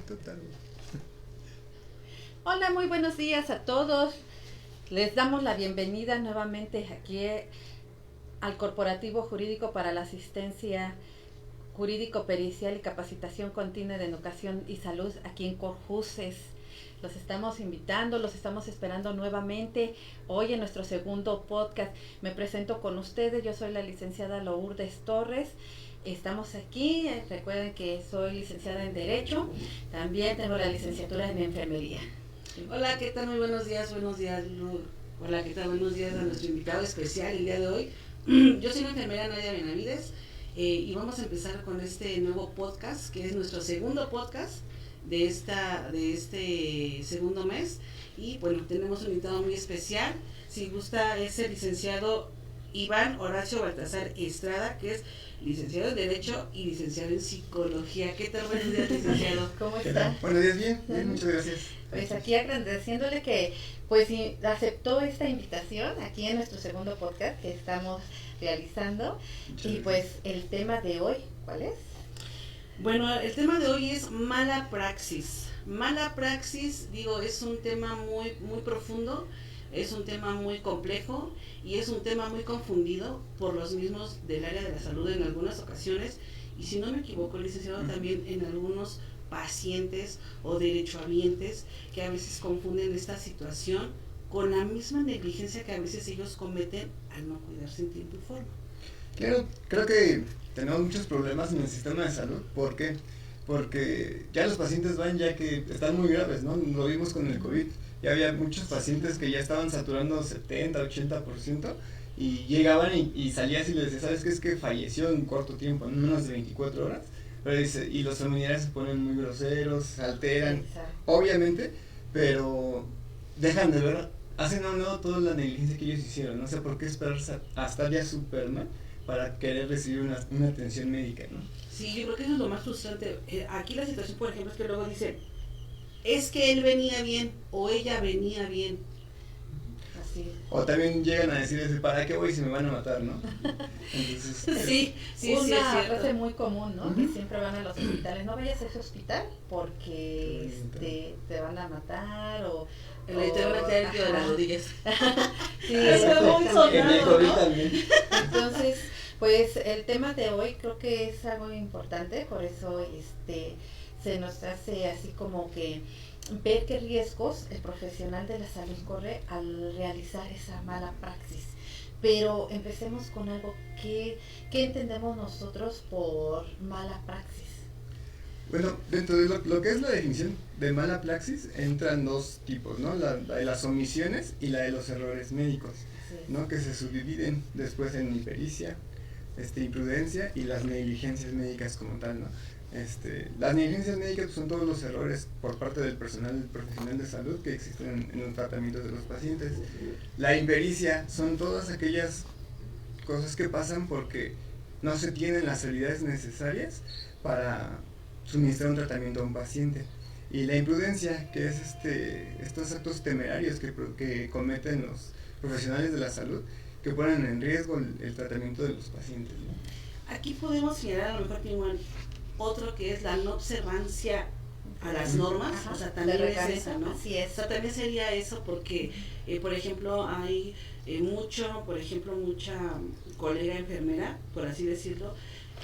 total. Hola, muy buenos días a todos. Les damos la bienvenida nuevamente aquí al Corporativo Jurídico para la Asistencia Jurídico Pericial y Capacitación Continua de Educación y Salud aquí en Corjuces. Los estamos invitando, los estamos esperando nuevamente hoy en nuestro segundo podcast. Me presento con ustedes, yo soy la licenciada Lourdes Torres. Estamos aquí, recuerden que soy licenciada en Derecho, también tengo la licenciatura en Enfermería. Hola, ¿qué tal? Muy buenos días, Lu. Hola, ¿qué tal? Buenos días a nuestro invitado especial el día de hoy. Yo soy la enfermera Nadia Benavides y vamos a empezar con este nuevo podcast, que es nuestro segundo podcast de este segundo mes. Y bueno, tenemos un invitado muy especial. Si gusta, es el licenciado Iván Horacio Baltasar Estrada, que es licenciado en Derecho y licenciado en Psicología. ¿Qué tal? Buenos días, licenciado. ¿Cómo está? Buenos días, bien, muchas gracias. Pues aquí agradeciéndole que pues aceptó esta invitación aquí en nuestro segundo podcast que estamos realizando. Y pues el tema de hoy, ¿cuál es? Bueno, el tema de hoy es mala praxis. Mala praxis, digo, es un tema muy profundo, es un tema muy complejo y es un tema muy confundido por los mismos del área de la salud en algunas ocasiones, y si no me equivoco, licenciado, también en algunos pacientes o derechohabientes que a veces confunden esta situación con la misma negligencia que a veces ellos cometen al no cuidarse en tiempo y forma. Claro, creo que tenemos muchos problemas en el sistema de salud. ¿Por qué? Porque ya los pacientes van ya que están muy graves, ¿no? Lo vimos con el COVID. Ya había muchos pacientes que ya estaban saturando 70, 80% y llegaban y salías y les decías, ¿sabes qué? Es que falleció en corto tiempo, en menos de 24 horas. Pero dice, y los familiares se ponen muy groseros, se alteran, obviamente, pero dejan de ver, hacen a un lado toda la negligencia que ellos hicieron. No sé por qué esperar hasta el día Superman para querer recibir una atención médica, ¿no? Sí, yo creo que eso es lo más frustrante. Aquí la situación, por ejemplo, es que luego dicen, es que él venía bien o ella venía bien. Así. O también llegan a decir, ¿para qué voy si me van a matar, no? Entonces, sí, una es frase muy común, ¿no? Que siempre van a los hospitales, no vayas a ese hospital porque te van a matar o te van a meter el pie de las rodillas. Sí, eso es muy sonado, ¿no? También. Entonces, pues el tema de hoy creo que es algo importante, por eso se nos hace así como que ver qué riesgos el profesional de la salud corre al realizar esa mala praxis. Pero empecemos con algo ¿qué entendemos nosotros por mala praxis? Bueno, dentro de lo que es la definición de mala praxis entran dos tipos, ¿no? La de las omisiones y la de los errores médicos, ¿no? Que se subdividen después en impericia, imprudencia y las negligencias médicas como tal, ¿no? Las negligencias médicas son todos los errores por parte del personal profesional de salud que existen en los tratamientos de los pacientes. La impericia son todas aquellas cosas que pasan porque no se tienen las habilidades necesarias para suministrar un tratamiento a un paciente. Y la imprudencia, que es estos actos temerarios que cometen los profesionales de la salud, que ponen en riesgo el tratamiento de los pacientes, ¿no? Aquí podemos señalar a lo mejor que otro que es la no observancia a las normas. Ajá, o sea, también es esa, ¿no? Así es. O sea, también sería eso porque, por ejemplo, hay mucha colega enfermera, por así decirlo,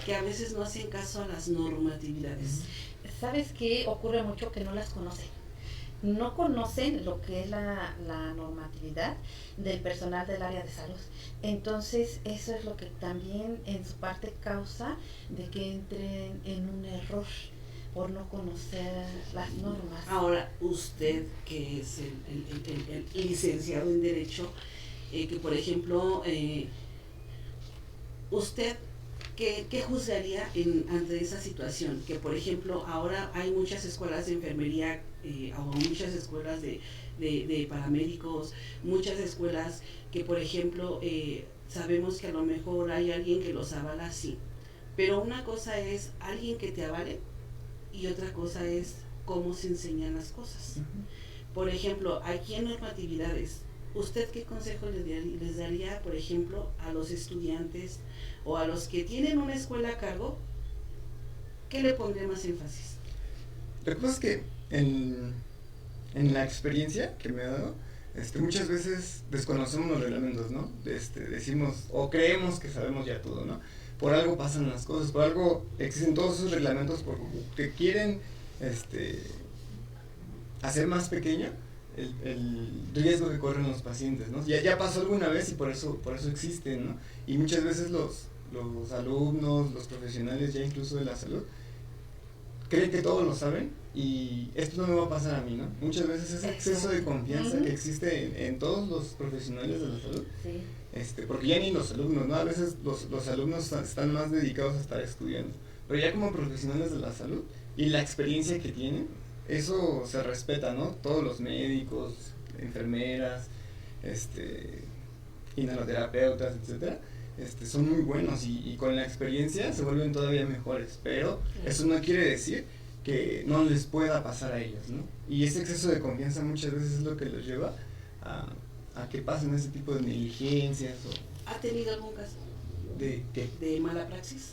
que a veces no hacen caso a las normatividades. ¿Sabes qué? Ocurre mucho que no las conocen. No conocen lo que es la normatividad del personal del área de salud. Entonces, eso es lo que también en su parte causa de que entren en un error por no conocer las normas. Ahora, usted, que es el licenciado en Derecho, que por ejemplo, usted, ¿qué juzgaría ante esa situación? Que por ejemplo, ahora hay muchas escuelas de enfermería, o muchas escuelas de paramédicos, muchas escuelas que por ejemplo, sabemos que a lo mejor hay alguien que los avala así, pero una cosa es alguien que te avale y otra cosa es cómo se enseñan las cosas. Por ejemplo, aquí en normatividades, ¿usted qué consejo les daría, por ejemplo, a los estudiantes o a los que tienen una escuela a cargo? ¿Qué le pondría más énfasis? Lo que pasa es que en la experiencia que me ha dado, muchas veces desconocemos los reglamentos, ¿no? Decimos o creemos que sabemos ya todo, ¿no? Por algo pasan las cosas, por algo existen todos esos reglamentos porque quieren hacer más pequeño el riesgo que corren los pacientes, ¿no? Ya pasó alguna vez y por eso existen, ¿no? Y muchas veces los alumnos, los profesionales ya incluso de la salud, creen que todos lo saben y esto no me va a pasar a mí, ¿no? Muchas veces ese exceso de confianza que existe en todos los profesionales de la salud, porque ya ni los alumnos, ¿no? A veces los alumnos están más dedicados a estar estudiando, pero ya como profesionales de la salud y la experiencia que tienen, eso se respeta, ¿no? Todos los médicos, enfermeras, inhaloterapeutas, etcétera, son muy buenos y con la experiencia se vuelven todavía mejores, pero eso no quiere decir que no les pueda pasar a ellos, ¿no? Y ese exceso de confianza muchas veces es lo que los lleva a que pasen ese tipo de negligencias. ¿Ha tenido algún caso? ¿De qué? ¿De mala praxis?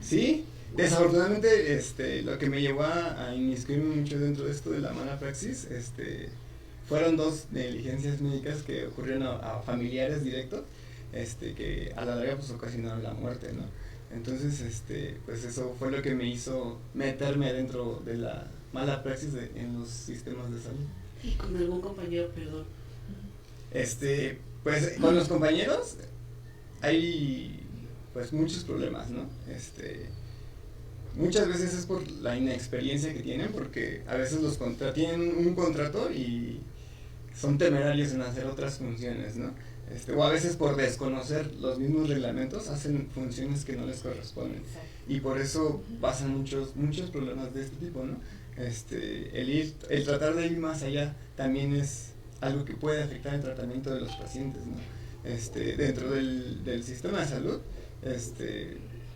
Sí, desafortunadamente lo que me llevó a inmiscuirme mucho dentro de esto de la mala praxis, fueron 2 negligencias médicas que ocurrieron a familiares directos, que a la larga pues ocasionaron la muerte, ¿no? Entonces, pues eso fue lo que me hizo meterme dentro de la mala praxis en los sistemas de salud. ¿Y con algún compañero, perdón? Pues con los compañeros hay pues muchos problemas, ¿no? Muchas veces es por la inexperiencia que tienen, porque a veces tienen un contrato y son temerarios en hacer otras funciones, ¿no? O a veces por desconocer los mismos reglamentos hacen funciones que no les corresponden. Y por eso pasan muchos problemas de este tipo, ¿no? El tratar de ir más allá también es algo que puede afectar el tratamiento de los pacientes, ¿no? Dentro del sistema de salud,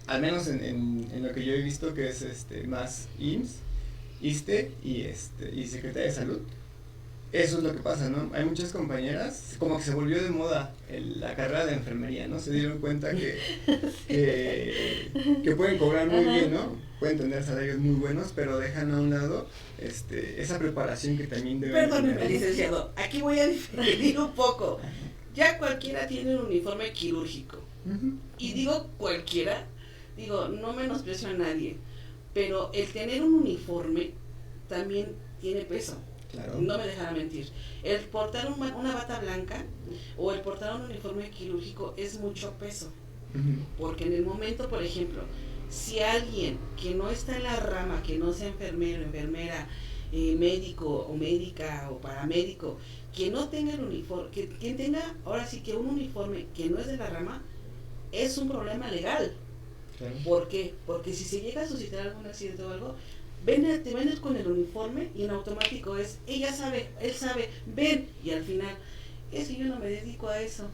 al menos en lo que yo he visto, que es más IMSS, ISSSTE y Secretaría de Salud, eso es lo que pasa, ¿no? Hay muchas compañeras, como que se volvió de moda la carrera de enfermería, ¿no? Se dieron cuenta que pueden cobrar muy bien, ¿no? Pueden tener salarios muy buenos, pero dejan a un lado esa preparación que también deben Perdóneme, tener. licenciado, aquí voy a diferir un poco. Ya cualquiera tiene un uniforme quirúrgico. Y digo cualquiera, no menosprecio a nadie, pero el tener un uniforme también tiene peso. Claro. No me dejará mentir. El portar una bata blanca o el portar un uniforme quirúrgico es mucho peso. Porque en el momento, por ejemplo, si alguien que no está en la rama, que no sea enfermero, enfermera, médico o médica o paramédico, que no tenga el uniforme, que tenga ahora sí que un uniforme que no es de la rama, es un problema legal. Claro. ¿Por qué? Porque si se llega a suscitar algún accidente o algo, te ven con el uniforme y en automático ella sabe, él sabe, ven, y al final, es que yo no me dedico a eso.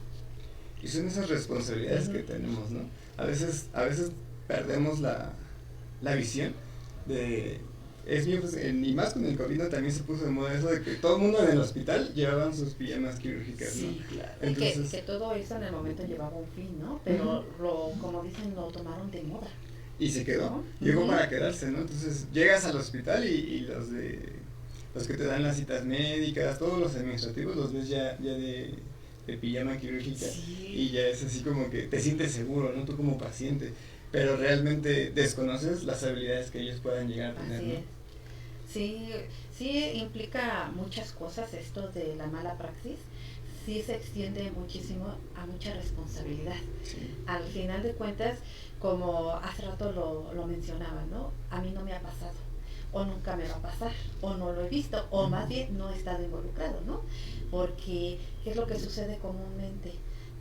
Y son esas responsabilidades que tenemos, ¿no? A veces perdemos la visión de... y más con el COVID también se puso de moda eso de que todo el mundo en el hospital llevaban sus pijamas quirúrgicas, ¿no? Sí, claro. Entonces, que todo eso en el momento llevaba un fin, ¿no? Pero como dicen, lo tomaron de moda. Y se quedó, llegó para quedarse, ¿no? Entonces llegas al hospital y los que te dan las citas médicas, todos los administrativos los ves ya de pijama quirúrgica. Sí. Y ya es así como que te sientes seguro, ¿no? Tú como paciente, pero realmente desconoces las habilidades que ellos puedan llegar a tener, Así ¿no? es. Sí, implica muchas cosas esto de la mala praxis. Sí se extiende muchísimo a mucha responsabilidad. Sí. Al final de cuentas, como hace rato lo mencionaba, ¿no? A mí no me ha pasado, o nunca me va a pasar, o no lo he visto, o más bien no he estado involucrado, ¿no? Porque, ¿qué es lo que sucede comúnmente?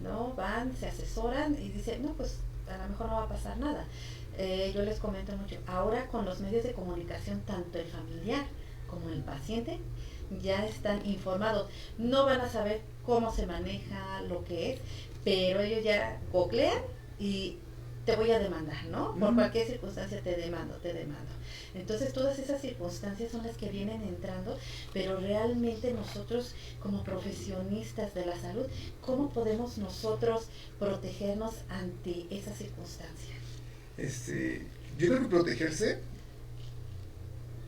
¿No? Van, se asesoran y dicen, no, pues a lo mejor no va a pasar nada. Yo les comento mucho, ahora con los medios de comunicación, tanto el familiar como el paciente ya están informados, no van a saber cómo se maneja lo que es, pero ellos ya googlean y te voy a demandar, ¿no? Por cualquier circunstancia te demando. Entonces todas esas circunstancias son las que vienen entrando, pero realmente nosotros como profesionistas de la salud, ¿cómo podemos nosotros protegernos ante esas circunstancias? Yo creo que protegerse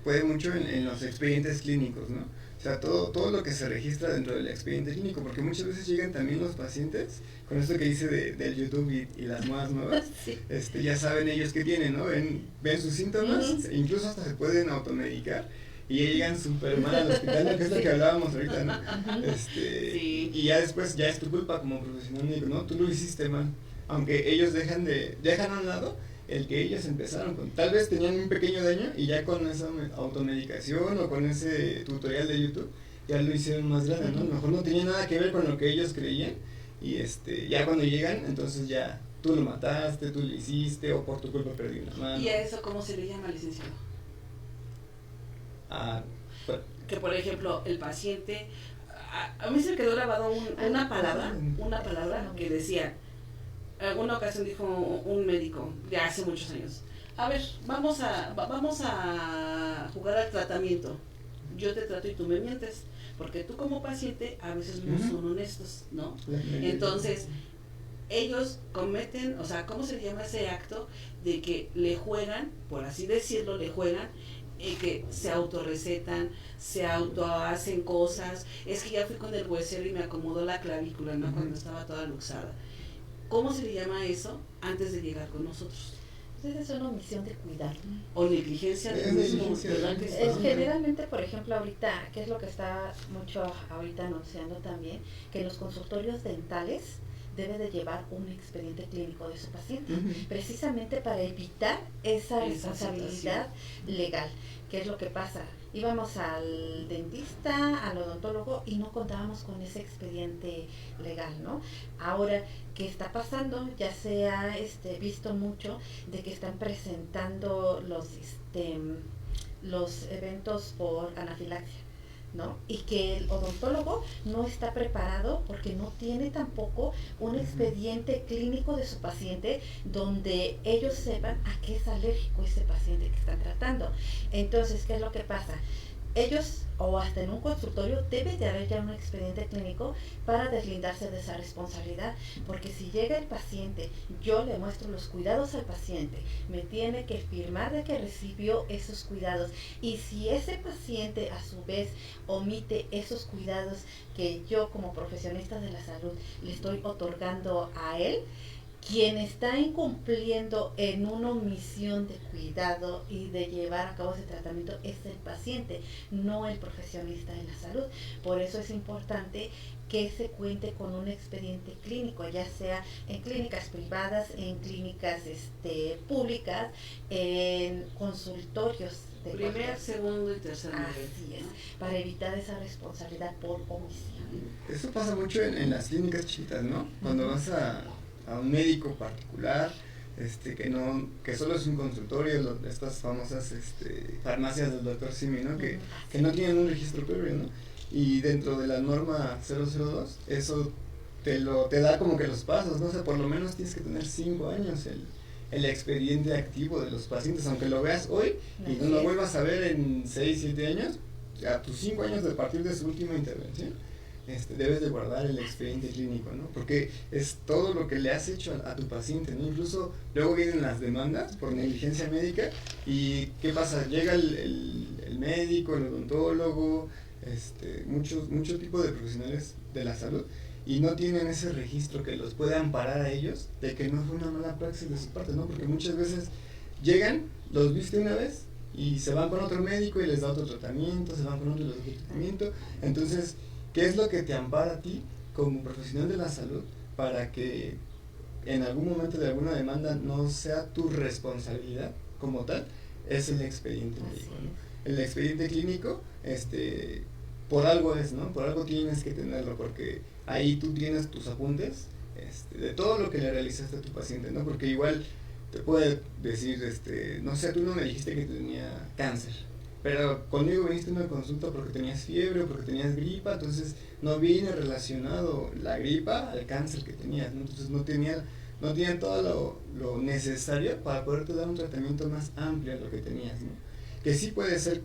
puede mucho en los expedientes clínicos, ¿no? O sea, todo lo que se registra dentro del expediente clínico, porque muchas veces llegan también los pacientes, con esto que dice del YouTube y las modas nuevas, Sí. Ya saben ellos qué tienen, ¿no? Ven sus síntomas, incluso hasta se pueden automedicar, y ya llegan súper mal al hospital, ¿no? Que es lo que hablábamos ahorita, ¿no? Sí. Y ya después, ya es tu culpa como profesional médico, ¿no? Tú lo hiciste mal, aunque ellos dejan a un lado el que ellos empezaron con, tal vez tenían un pequeño daño y ya con esa automedicación o con ese tutorial de YouTube ya lo hicieron más grande, ¿no? A lo mejor no tenía nada que ver con lo que ellos creían y ya cuando llegan, entonces ya tú lo mataste, tú lo hiciste o por tu culpa perdí una mano. ¿Y a eso cómo se le llama, licenciado? Que por ejemplo el paciente, a mí se me quedó grabado una palabra que decía, en alguna ocasión dijo un médico de hace muchos años, a ver, vamos a jugar al tratamiento, yo te trato y tú me mientes, porque tú como paciente a veces no son honestos, ¿no? Entonces ellos cometen, o sea, ¿cómo se llama ese acto de que le juegan, por así decirlo, que se autorrecetan, se hacen cosas? Es que ya fui con el huesero y me acomodó la clavícula, ¿no? Cuando estaba toda luxada. ¿Cómo se le llama eso antes de llegar con nosotros? Entonces es una omisión de cuidar. O negligencia del mismo. Generalmente, por ejemplo, ahorita, que es lo que está mucho ahorita anunciando también, que en los consultorios dentales debe de llevar un expediente clínico de su paciente, precisamente para evitar esa responsabilidad legal. ¿Qué es lo que pasa? Íbamos al dentista, al odontólogo y no contábamos con ese expediente legal, ¿no? Ahora, ¿qué está pasando? Ya se ha visto mucho de que están presentando los eventos por anafilaxia, ¿no? Y que el odontólogo no está preparado porque no tiene tampoco un expediente clínico de su paciente donde ellos sepan a qué es alérgico ese paciente que están tratando. Entonces, ¿qué es lo que pasa? Ellos, o hasta en un consultorio, debe de haber ya un expediente clínico para deslindarse de esa responsabilidad, porque si llega el paciente, yo le muestro los cuidados al paciente, me tiene que firmar de que recibió esos cuidados, y si ese paciente a su vez omite esos cuidados que yo como profesionista de la salud le estoy otorgando a él, quien está incumpliendo en una omisión de cuidado y de llevar a cabo ese tratamiento es el paciente, no el profesionista de la salud. Por eso es importante que se cuente con un expediente clínico, ya sea en clínicas privadas, en clínicas públicas, en consultorios de primer, segundo y tercer nivel. Así es, para evitar esa responsabilidad por omisión. Eso pasa mucho en las clínicas chiquitas, ¿no? Cuando vas a un médico particular, que solo es un consultorio, estas famosas farmacias del doctor Simi, ¿no? Que no tienen un registro previo, ¿no? Y dentro de la norma 002, eso te da como que los pasos, ¿no? O sea, por lo menos tienes que tener 5 años el expediente activo de los pacientes, aunque lo veas hoy y no lo vuelvas a ver en 6, 7 años, a tus 5 años de partir de su última intervención. Debes de guardar el expediente clínico, ¿no? Porque es todo lo que le has hecho a tu paciente, ¿no? Incluso luego vienen las demandas por negligencia médica y ¿qué pasa? Llega el médico, el odontólogo, mucho tipo de profesionales de la salud y no tienen ese registro que los pueda amparar a ellos de que no fue una mala praxis de su parte, ¿no? Porque muchas veces llegan, los viste una vez y se van con otro médico y les da otro tratamiento, se van con otro y les da otro tratamiento, entonces ¿qué es lo que te ampara a ti como profesional de la salud para que en algún momento de alguna demanda no sea tu responsabilidad como tal? Es el expediente médico, ¿no? El expediente clínico, por algo es, ¿no? Por algo tienes que tenerlo, porque ahí tú tienes tus apuntes de todo lo que le realizaste a tu paciente, ¿no? Porque igual te puede decir, no sé, tú no me dijiste que tenía cáncer, pero conmigo viniste a una consulta porque tenías fiebre o porque tenías gripa, entonces no viene relacionado la gripa al cáncer que tenías, ¿no? Entonces no tenía todo lo necesario para poderte dar un tratamiento más amplio a lo que tenías, ¿no? Que sí puede ser,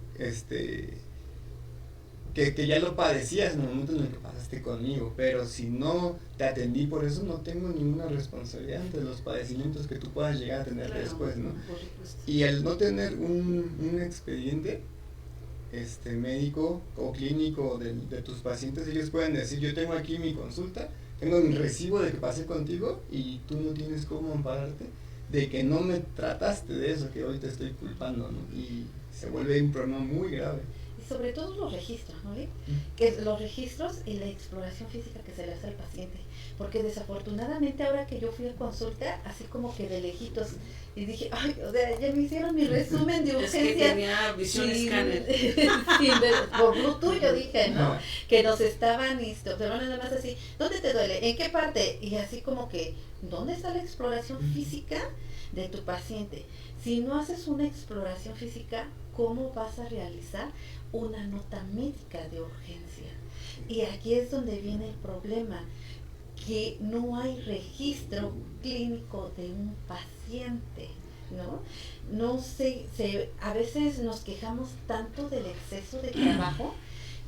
que ya lo padecías en el momento en el que pasaste conmigo, pero si no te atendí por eso, no tengo ninguna responsabilidad ante los padecimientos que tú puedas llegar a tener después, ¿no? Y al no tener un expediente, médico o clínico de tus pacientes, ellos pueden decir, yo tengo aquí mi consulta, tengo mi recibo de que pasé contigo y tú no tienes cómo ampararte de que no me trataste de eso que hoy te estoy culpando, ¿no? Y se vuelve un problema muy grave. Y sobre todo los registros, ¿no? Que los registros y la exploración física que se le hace al paciente, porque desafortunadamente ahora que yo fui a consulta, así como que de lejitos, y dije, ay, o sea, ya me hicieron mi resumen de urgencia. Es que tenía visión escáner. Por Bluetooth yo dije, ¿no? Que nos estaban, pero nada más así, ¿dónde te duele? ¿En qué parte? Y así como que, ¿dónde está la exploración física de tu paciente? Si no haces una exploración física, ¿cómo vas a realizar una nota médica de urgencia? Y aquí es donde viene el problema, que no hay registro clínico de un paciente, ¿no? No sé, a veces nos quejamos tanto del exceso de trabajo,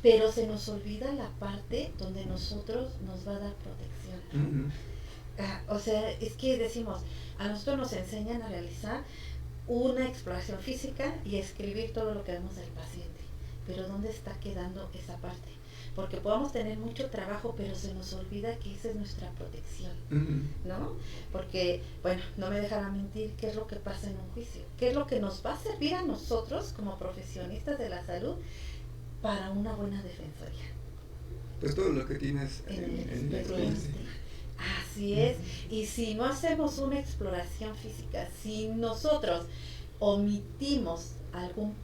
pero se nos olvida la parte donde nosotros nos va a dar protección. O sea, es que decimos, a nosotros nos enseñan a realizar una exploración física y escribir todo lo que vemos del paciente, pero ¿dónde está quedando esa parte? Porque podemos tener mucho trabajo, pero se nos olvida que esa es nuestra protección, ¿no? Porque, bueno, no me dejarán mentir qué es lo que pasa en un juicio, qué es lo que nos va a servir a nosotros como profesionistas de la salud para una buena defensoría. Pues todo lo que tienes en la experiencia. Así es, y si no hacemos una exploración física, si nosotros omitimos algún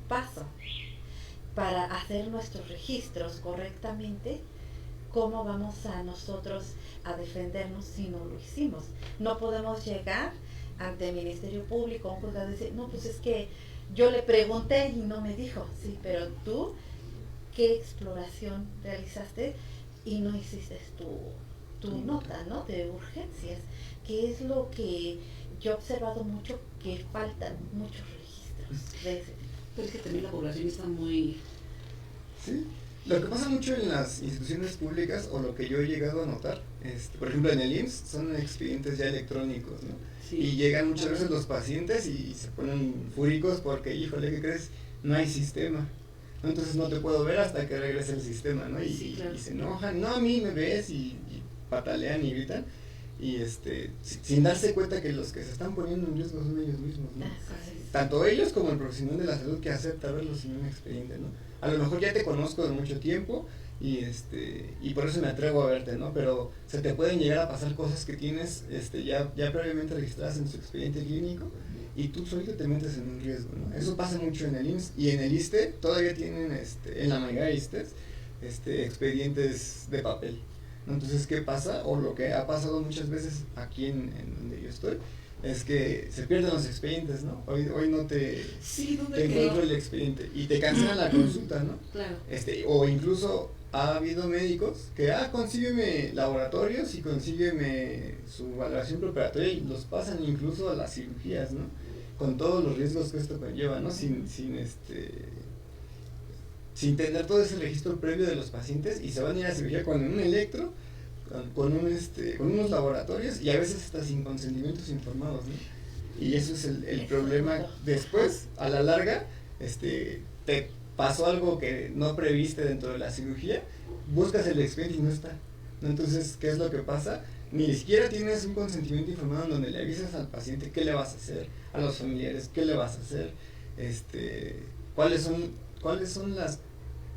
paso para hacer nuestros registros correctamente, ¿cómo vamos a nosotros a defendernos si no lo hicimos? No podemos llegar ante el Ministerio Público o un juzgado y decir, no, pues es que yo le pregunté y no me dijo, sí, pero tú, ¿qué exploración realizaste y no hiciste tu nota, ¿no? De urgencias, que es lo que yo he observado mucho, que faltan muchos registros de ese tipo. Pero es que también la población está muy... Sí, lo que pasa mucho en las instituciones públicas, o lo que yo he llegado a notar, por ejemplo en el IMSS, son expedientes ya electrónicos, ¿no? Sí. Y llegan muchas veces los pacientes y se ponen fúricos porque, híjole, ¿qué crees? No hay sistema, ¿no? Entonces no te puedo ver hasta que regrese el sistema, ¿no? Y, claro, y se enojan, no, a mí me ves, y patalean y gritan, y sin darse cuenta que los que se están poniendo en riesgo son ellos mismos, ¿no? Tanto ellos como el profesional de la salud que acepta verlos en un expediente, ¿no? A lo mejor ya te conozco de mucho tiempo y por eso me atrevo a verte, ¿no? Pero se te pueden llegar a pasar cosas que tienes ya previamente registradas en su expediente clínico y tú solito te metes en un riesgo, ¿no? Eso pasa mucho en el IMSS y en el ISSSTE todavía tienen, en la mayoría de ISSSTEs, expedientes de papel, ¿no? Entonces, ¿qué pasa? O lo que ha pasado muchas veces aquí en donde yo estoy, es que se pierden los expedientes, ¿no? Hoy no te encuentro el expediente y te cancelan la consulta, ¿no? Claro. O incluso ha habido médicos que, consígueme laboratorios y consígueme su valoración preparatoria y los pasan incluso a las cirugías, ¿no? Con todos los riesgos que esto conlleva, ¿no? Sin tener todo ese registro previo de los pacientes y se van a ir a cirugía con un electro, con unos laboratorios y a veces hasta sin consentimientos informados, ¿no? Y eso es el problema. Después, a la larga, te pasó algo que no previste dentro de la cirugía, buscas el expediente y no está, ¿no? Entonces, ¿qué es lo que pasa? Ni siquiera tienes un consentimiento informado en donde le avisas al paciente qué le vas a hacer, a los familiares qué le vas a hacer, cuáles son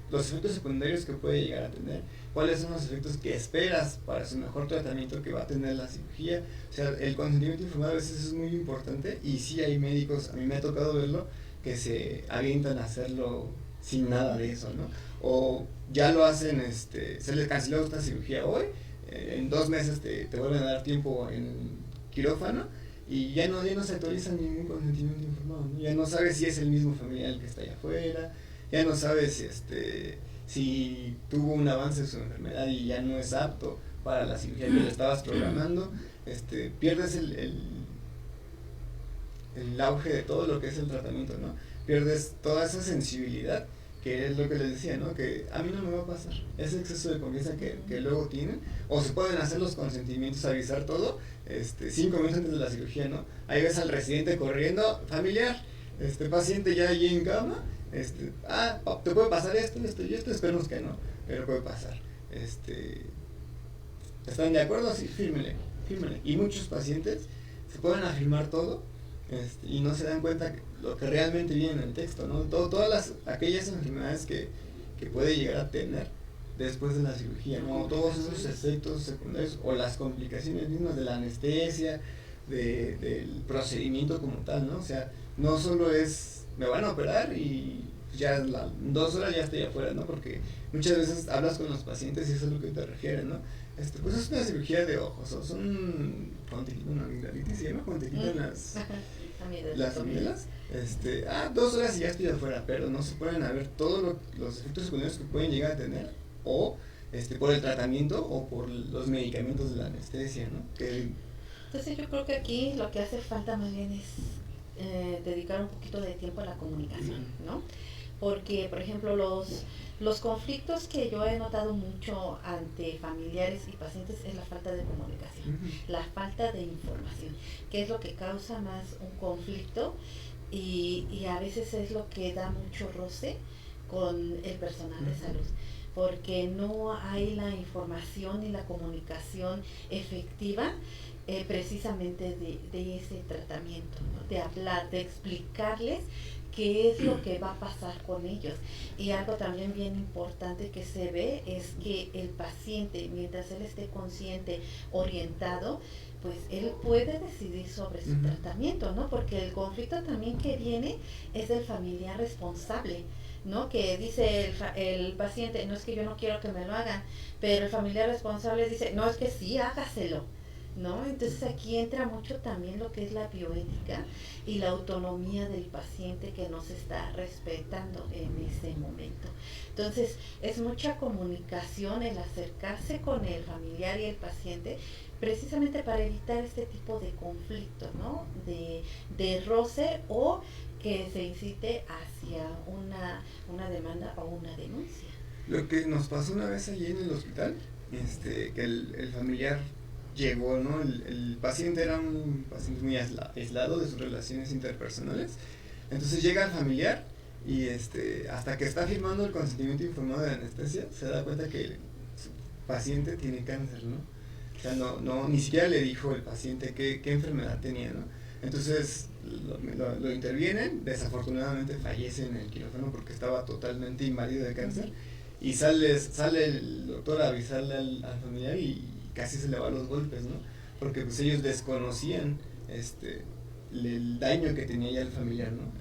los efectos secundarios que puede llegar a tener, cuáles son los efectos que esperas para su mejor tratamiento que va a tener la cirugía. O sea, el consentimiento informado a veces es muy importante y sí hay médicos, a mí me ha tocado verlo, que se avientan a hacerlo sin nada de eso, ¿no? O ya lo hacen, se les canceló esta cirugía hoy, en 2 meses te vuelven a dar tiempo en quirófano y ya no se autoriza ningún consentimiento informado, ¿no? Ya no sabes si es el mismo familiar el que está allá afuera, ya no sabes si tuvo un avance de su enfermedad y ya no es apto para la cirugía que le estabas programando, pierdes el auge de todo lo que es el tratamiento, ¿no? Pierdes toda esa sensibilidad, que es lo que les decía, ¿no? Que a mí no me va a pasar, ese exceso de confianza que luego tienen, o se pueden hacer los consentimientos, avisar todo, 5 minutos antes de la cirugía, ¿no? Ahí ves al residente corriendo, familiar, paciente ya allí en cama, te puede pasar esto y esto, esperemos que no, pero puede pasar. ¿Están de acuerdo? Sí, fírmenle. Y muchos pacientes se pueden afirmar todo, y no se dan cuenta que lo que realmente viene en el texto, ¿no? Todas aquellas enfermedades que puede llegar a tener después de la cirugía, ¿no? Todos esos efectos secundarios o las complicaciones mismas de la anestesia, del procedimiento como tal, ¿no? O sea, no solo es, me van a operar y ya 2 horas ya estoy afuera, ¿no? Porque muchas veces hablas con los pacientes y eso es lo que te refieren, ¿no? Pues es una cirugía de ojos, o son, cuando te quitan una amigdalitis, se llama, cuando te quitan las amigas, 2 horas y ya estoy afuera, pero no se pueden ver todos los efectos secundarios que pueden llegar a tener, o por el tratamiento o por los medicamentos de la anestesia, ¿no? Entonces yo creo que aquí lo que hace falta más bien es dedicar un poquito de tiempo a la comunicación, ¿no? Porque, por ejemplo, los conflictos que yo he notado mucho ante familiares y pacientes es la falta de comunicación, la falta de información, que es lo que causa más un conflicto y a veces es lo que da mucho roce con el personal de salud, porque no hay la información ni la comunicación efectiva precisamente de ese tratamiento, ¿no? De hablar, de explicarles qué es lo que va a pasar con ellos. Y algo también bien importante que se ve es que el paciente, mientras él esté consciente, orientado, pues él puede decidir sobre su tratamiento, ¿no? Porque el conflicto también que viene es del familiar responsable, ¿no? Que dice el paciente, no es que yo no quiero que me lo hagan, pero el familiar responsable dice, no, es que sí, hágaselo, ¿no? Entonces aquí entra mucho también lo que es la bioética y la autonomía del paciente que no se está respetando en ese momento. Entonces es mucha comunicación el acercarse con el familiar y el paciente precisamente para evitar este tipo de conflicto, ¿no? De roce o que se incite hacia una demanda o una denuncia. Lo que nos pasó una vez allí en el hospital, que el familiar llegó, ¿no? El paciente era un paciente muy aislado de sus relaciones interpersonales, entonces llega el familiar y hasta que está firmando el consentimiento informado de anestesia se da cuenta que su paciente tiene cáncer, ¿no? O sea, no ni siquiera le dijo el paciente qué enfermedad tenía, ¿no? Entonces lo intervienen, desafortunadamente fallece en el quirófano porque estaba totalmente invadido de cáncer y sale el doctor a avisarle al familiar y casi se le va los golpes, ¿no? Porque pues ellos desconocían el daño que tenía ya el familiar, ¿no?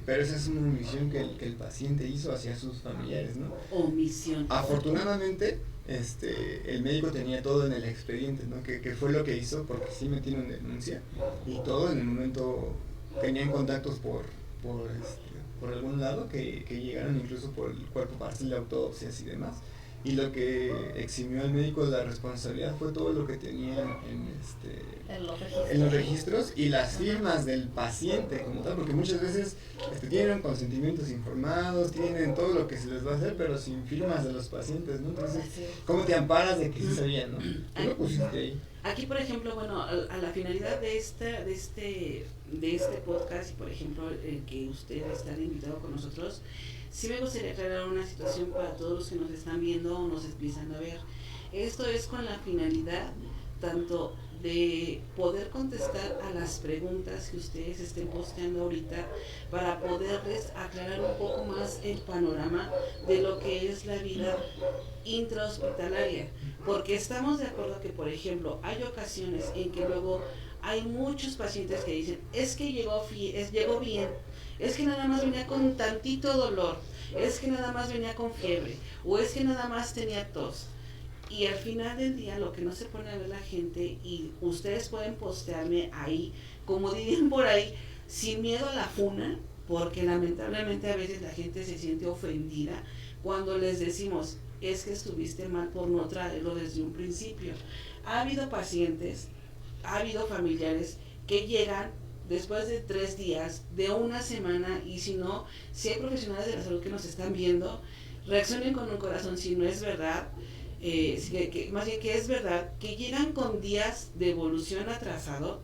Pero esa es una omisión que el paciente hizo hacia sus familiares, ¿no? Omisión. Afortunadamente, el médico tenía todo en el expediente, ¿no? Que fue lo que hizo, porque sí metieron denuncia y todo en el momento tenían contactos por algún lado que llegaron incluso por el cuerpo para hacerle autopsias y demás. Y lo que eximió al médico de la responsabilidad fue todo lo que tenía en los registros y las firmas del paciente como tal, porque muchas veces tienen consentimientos informados, tienen todo lo que se les va a hacer, pero sin firmas de los pacientes, ¿no? Entonces, ¿cómo te amparas de que sí sabían, no? Tú lo pusiste ahí. Aquí, por ejemplo, bueno, a la finalidad de este podcast y, por ejemplo, el que usted está invitado con nosotros, sí me gustaría aclarar una situación para todos los que nos están viendo o nos empiezan a ver. Esto es con la finalidad tanto de poder contestar a las preguntas que ustedes estén posteando ahorita para poderles aclarar un poco más el panorama de lo que es la vida intrahospitalaria, porque estamos de acuerdo que, por ejemplo, hay ocasiones en que luego hay muchos pacientes que dicen, es que llegó bien, es que nada más venía con tantito dolor, es que nada más venía con fiebre, o es que nada más tenía tos. Y al final del día lo que no se pone a ver la gente, y ustedes pueden postearme ahí, como dirían por ahí, sin miedo a la funa, porque lamentablemente a veces la gente se siente ofendida cuando les decimos, es que estuviste mal por no traerlo desde un principio. Ha habido pacientes, ha habido familiares que llegan después de 3 días, de una semana, y si no, si hay profesionales de la salud que nos están viendo, reaccionen con un corazón si no es verdad, más bien que es verdad, que llegan con días de evolución atrasado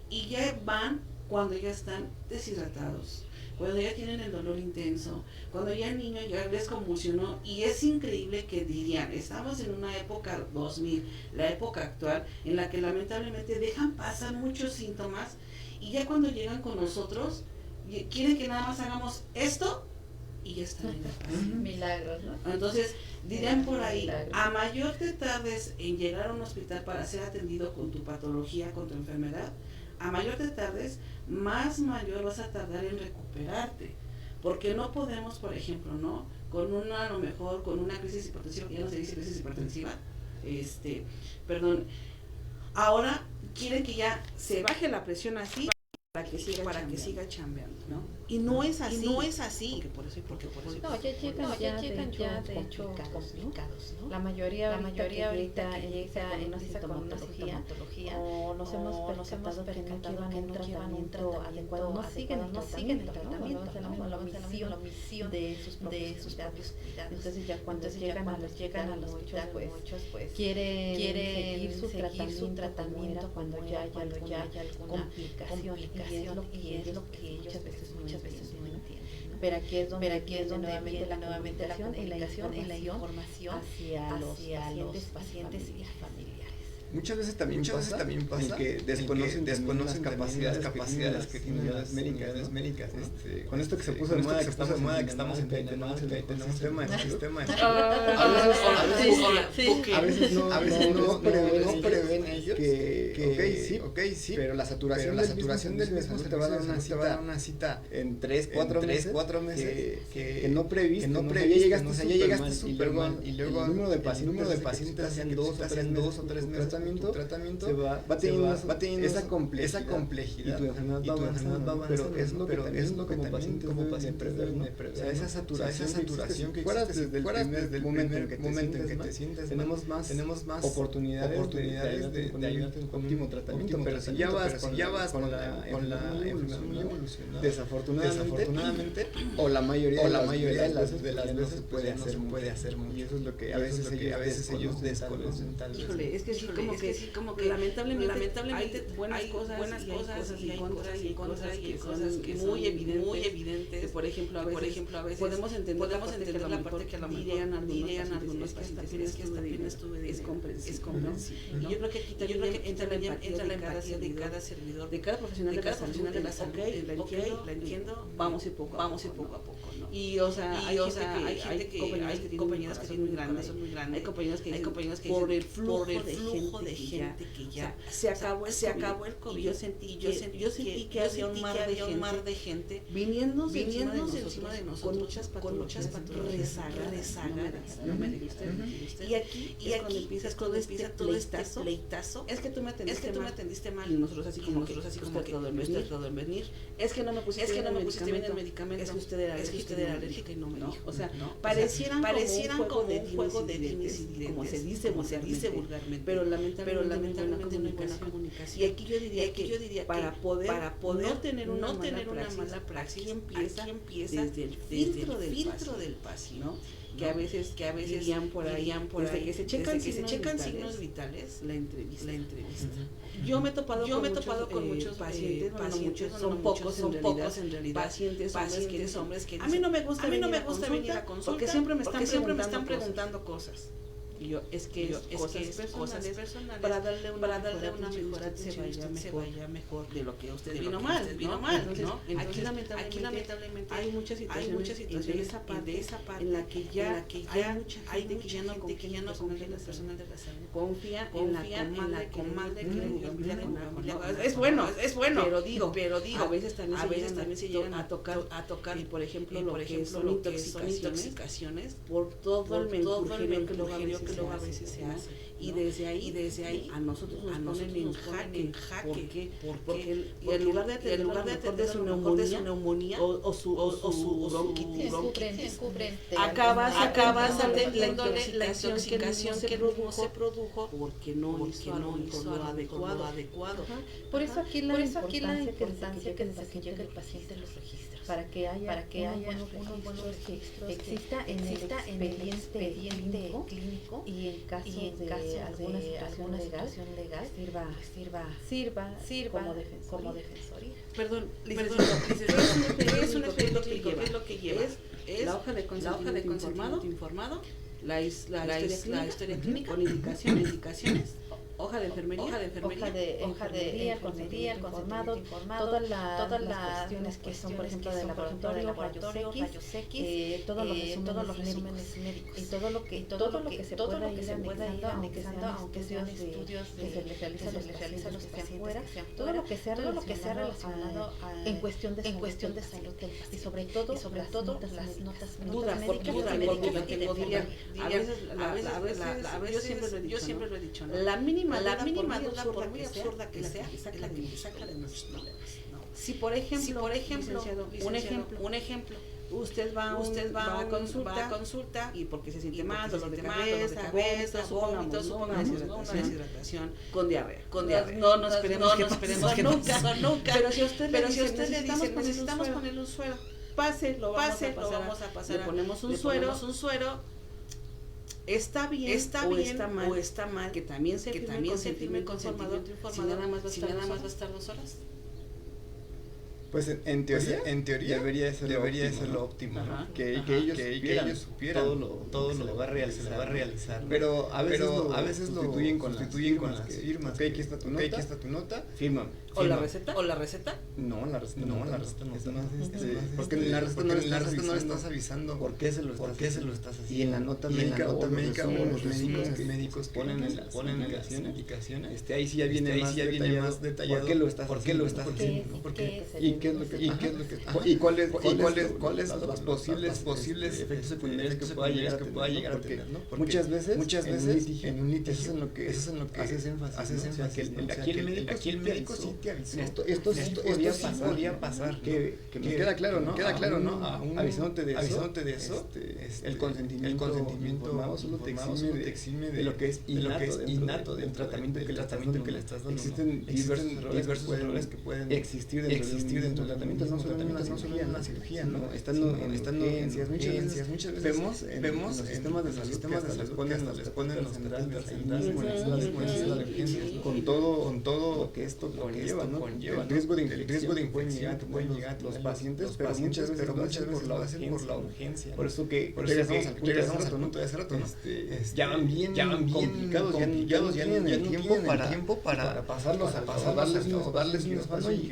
y ya van cuando ya están deshidratados, cuando ya tienen el dolor intenso, cuando ya el niño ya les convulsionó, y es increíble que dirían, estamos en una época 2000, la época actual, en la que lamentablemente dejan pasar muchos síntomas, y ya cuando llegan con nosotros, quieren que nada más hagamos esto, y ya están en la paz. Milagros, ¿no? Entonces, dirían por ahí, a mayor te tardes en llegar a un hospital para ser atendido con tu patología, con tu enfermedad, a mayor te tardes, más mayor vas a tardar en recuperarte. Porque no podemos, por ejemplo, ¿no? Con una, a lo mejor, con una crisis hipertensiva, que ya no se dice crisis hipertensiva, ahora quieren que ya se baje la presión así para que siga chambeando, ¿no? Y no es así. Porque por eso. No, ya llegan de hecho complicados, ¿no? La mayoría ahorita llega en una sintomatología, o nos hemos percatado que no llevan un tratamiento adecuado, no siguen el tratamiento, ¿no? La omisión de sus propios cuidados. Entonces ya cuando llegan al hospital, pues quieren seguir su tratamiento cuando ya hay alguna complicación, y es lo que muchas veces no entienden. Pero aquí es donde viene nuevamente la comunicación y la información hacia los pacientes y familiares. Muchas veces también pasa que desconocen las capacidades que tienen las médicas, ¿no? Con esto que se puso de moda, que estamos en el sistema a veces no prevén ellos que okay, sí, pero la saturación del mismo te va a dar una cita en 3-4 meses que no previste, ya llegaste súper mal, y luego el número de pacientes hacen 2 o 3 meses tratamiento va teniendo esa complejidad, y tu enfermedad va avanzando, pero es lo que también como paciente deben de prever, o sea, esa saturación que fuera desde el momento en que te sientes tenemos más oportunidades de ayudarte con óptimo tratamiento, pero si ya vas con la enfermedad muy evolucionada, desafortunadamente, o la mayoría de las veces puede hacer mucho, y eso es lo que a veces ellos desconocen tal vez. Híjole, es que sí, como que lamentablemente hay buenas cosas y hay cosas que son muy evidentes. Por ejemplo, a veces podemos entender la parte que a lo mejor dirían algunos pacientes que esta pena es comprensible. Y yo creo que aquí también entra la empatía de cada servidor, de cada profesional de la salud. La entiendo, vamos a ir poco a poco, ¿no? Y o sea, hay compañeras que son muy grandes, hay compañeras que por el flujo de gente que ya se acabó el COVID, y yo sentí que había un mar de gente viniendo encima de nosotros con muchas patologías rezagadas, ¿no me dijiste? Y aquí es cuando empieza todo este pleitazo, es que tú me atendiste mal, y nosotros así como que todo en venir, es que no me pusiste bien el medicamento, es que usted era alérgica y no me dijo, o sea, parecieran como un juego de dimes y diretes, como se dice vulgarmente, pero lamentablemente no hay buena comunicación. Y aquí yo diría para poder no tener una mala praxis, empieza desde el filtro del paciente, ¿no? Que a veces dirían por ahí, desde que se checan signos vitales, la entrevista. Yo me he topado con muchos pacientes, son pocos en realidad, pacientes hombres que dicen, a mí no me gusta venir a consulta porque siempre me están preguntando cosas. Y yo, es que cosas personales para darle una mejor atención, se vaya mejor de lo que usted vino mal, Entonces, ¿no? Aquí lamentablemente hay muchas situaciones de esa parte en la que ya hay mucha gente que ya no confía en las personas de la salud, confía en la comadre que es bueno, pero digo, a veces también se llegan a tocar, y por ejemplo lo que son intoxicaciones por todo el menjurjerio que luego a veces se hace, y desde ahí a nosotros nos ponen en jaque. Porque en lugar de atender su neumonía o su bronquitis, acabas atendiendo la intoxicación que se produjo porque no hizo lo adecuado. Por eso aquí la importancia que desde que llega el paciente los registros, para que haya unos buenos registros, exista en el expediente clínico y en caso de alguna situación legal sirva como defensoría. Perdón, ¿qué es un expediente clínico? ¿Qué es lo que lleva? Es la hoja de consentimiento informado, la historia clínica con indicaciones, hoja de enfermería, consejería, conformado, todas las cuestiones que son, por ejemplo, de laboratorio, rayos X, todos los resúmenes médicos y todo lo que se pueda ir anexando, aunque sean estudios que se les realizan los que sean fuera, todo lo que sea relacionado en cuestión de salud del paciente, y sobre todo las notas médicas y de a veces yo siempre lo he dicho, ¿no? La mínima duda, por muy absurda que sea, saca de nuestros problemas, ¿no? Si por ejemplo, un ejemplo, usted va a consulta y porque se siente mal, dolor de cabeza, vómitos, una deshidratación con diarrea. No nos esperemos que nunca. Pero si usted le dice, necesitamos ponerle un suero, lo vamos a pasar, le ponemos un suero. Está bien o está mal que también se firme el consentimiento informado, si nada más va a estar 2 horas. Pues en teoría debería ser lo óptimo, ¿no? que ellos supieran todo lo que se va a realizar. Pero a veces lo sustituyen con las firmas. Ok, aquí está tu nota, fírmame. ¿O la receta? No, la receta no. Porque en la receta no le estás avisando por qué se lo estás haciendo. Y en la nota médica o los médicos ponen indicaciones. Ahí sí ya viene más detallado por qué lo estás haciendo. ¿Y qué es lo que y cuáles los posibles efectos secundarios que pueda llegar a tener, ¿no? Muchas veces en un litigio eso es en lo que haces énfasis, ¿no? O sea, que aquí el médico sí te avisó. Esto podría pasar. Que me queda claro, ¿no? Avisándote de eso, el consentimiento informado solo te exime de lo que es innato del tratamiento que le estás dando. Existen diversos errores que pueden existir dentro del tratamiento, no solo en una cirugía, ¿no? Estando en urgencias, muchas veces vemos en los sistemas de salud que les ponen los centrales de urgencias, con todo lo que esto conlleva, ¿no? El riesgo de infección pueden llegar los pacientes, pero muchas veces lo hacen por la urgencia. Por eso que regresamos al punto de hace rato, ¿no? Ya van bien complicados, ya no tienen tiempo para pasarlos a darles un quirófano y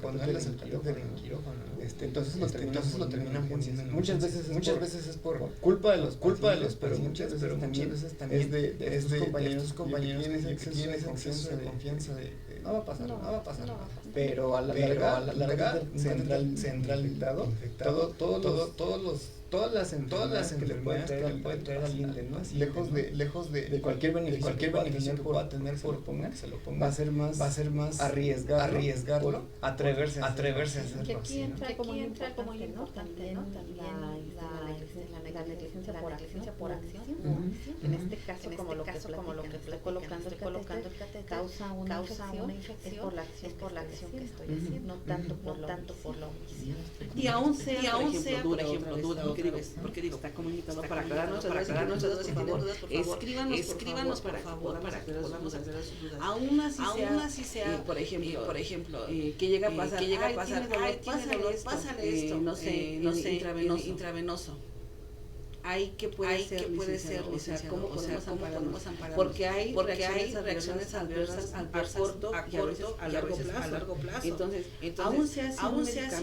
ponerles el catéter en quirófano. Entonces lo terminan poniendo. Muchas veces es por culpa de los pero muchas veces también es de esos compañeros que tienen esa confianza de no va a pasar. Pero a la larga central dictado, todas las enfermedades que le pueden traer al INDE, ¿no? Lejos de cualquier beneficio que pueda tener, se lo pongan, va a ser más arriesgarlo, atreverse a hacerlo. Que aquí entra como importante, ¿no? También la negligencia por acción. En este caso, como lo que estoy colocando el catéter, causa una infección, es por la acción que estoy haciendo, no tanto por la omisión. Y aún sea, por ejemplo, duda, porque digo, está comunicado para aclararnos dudas, por favor, escríbanos por favor, para que podamos aclarar sus dudas. Aún así sea, por ejemplo, que llega a pasar, pásale esto, no sé, intravenoso. Ahí que puede ser, o sea, ¿cómo podemos amparar? Porque hay reacciones adversas a corto y a largo plazo. Entonces aún sea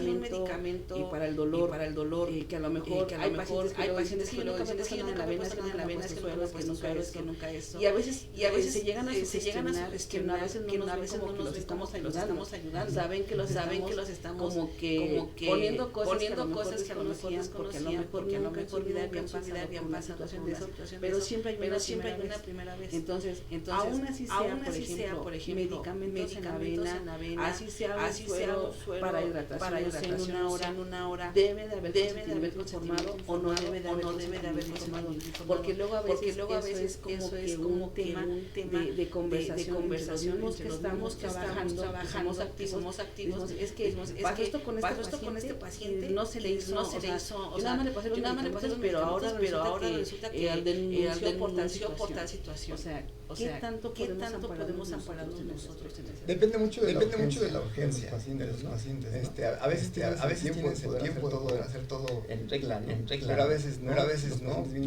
un medicamento y para el dolor, que a lo mejor hay pacientes que nunca en la vena, que nunca esto. Y a veces se llegan a sugestionar, a veces no nos estamos ayudando. Saben que los estamos como que poniendo cosas que a lo mejor desconocían, porque a lo mejor habían pasado de eso, pero siempre hay una primera vez. Entonces aún así sea, por ejemplo, medicamentos en avena, así sea un suero para hidratación en una hora, debe de haber conformado o no debe de haber conformado, porque luego a veces es como que un tema de conversación entre los mismos que trabajando, somos activos, es que pasó esto con este paciente, no se le hizo, yo nada más le pasé los medicamentos, pero ahora resulta que denunció por tal situación. O sea, ¿qué tanto podemos ampararnos nosotros en ese? Depende mucho de la urgencia de los pacientes. A veces tienes el tiempo de hacer todo en regla, ¿no? Pero a veces no.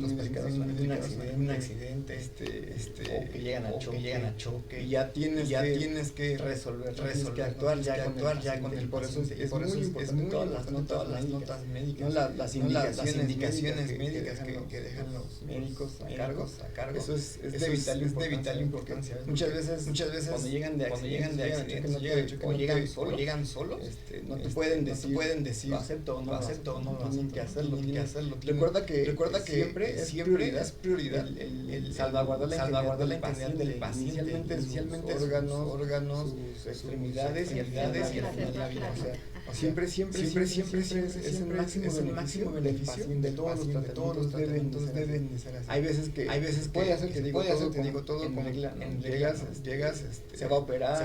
Los pescados un accidente, o que llegan a choque, y ya tienes que resolver, que actuar ya con el. Por eso es muy importante todas las notas médicas, las indicaciones médicas que dejan los médicos a cargo. Eso es de vital importancia. Muchas veces cuando llegan de accidentes o llegan solos, no te pueden decir lo acepto o no lo tienen que hacerlo. Recuerda que siempre es prioridad el salvaguardar la integridad del paciente, inicialmente órganos, sus extremidades y la vida. Siempre es el máximo beneficio de todos los tratamientos deben de ser así. Hay veces que puede hacer que digo todo con regla, llegas, se va a operar,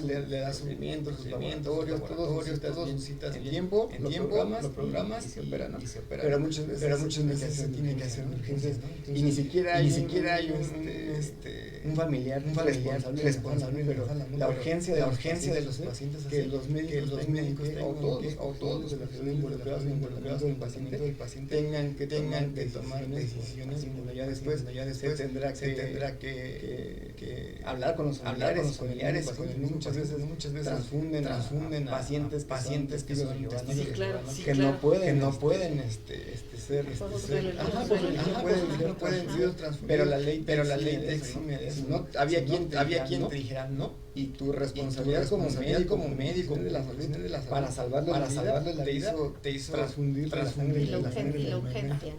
le das seguimiento, sus laboratorios, todos sus citas en tiempo, lo programas y se opera. Pero muchas veces se tiene que hacer urgencias, ¿no? Y ni siquiera hay un familiar responsable, pero la urgencia de los pacientes, que los médicos o todos los que estén involucrados del paciente tengan que tomar decisiones, y ya después se tendrá que hablar con los familiares, muchas veces transfunden a pacientes que son que no pueden ser pero la ley te exime de eso, ¿no? Había quien te dijera no, y tu responsabilidad como médico de la salud para salvarle la vida te hizo transfundir la sangre y la urgencia,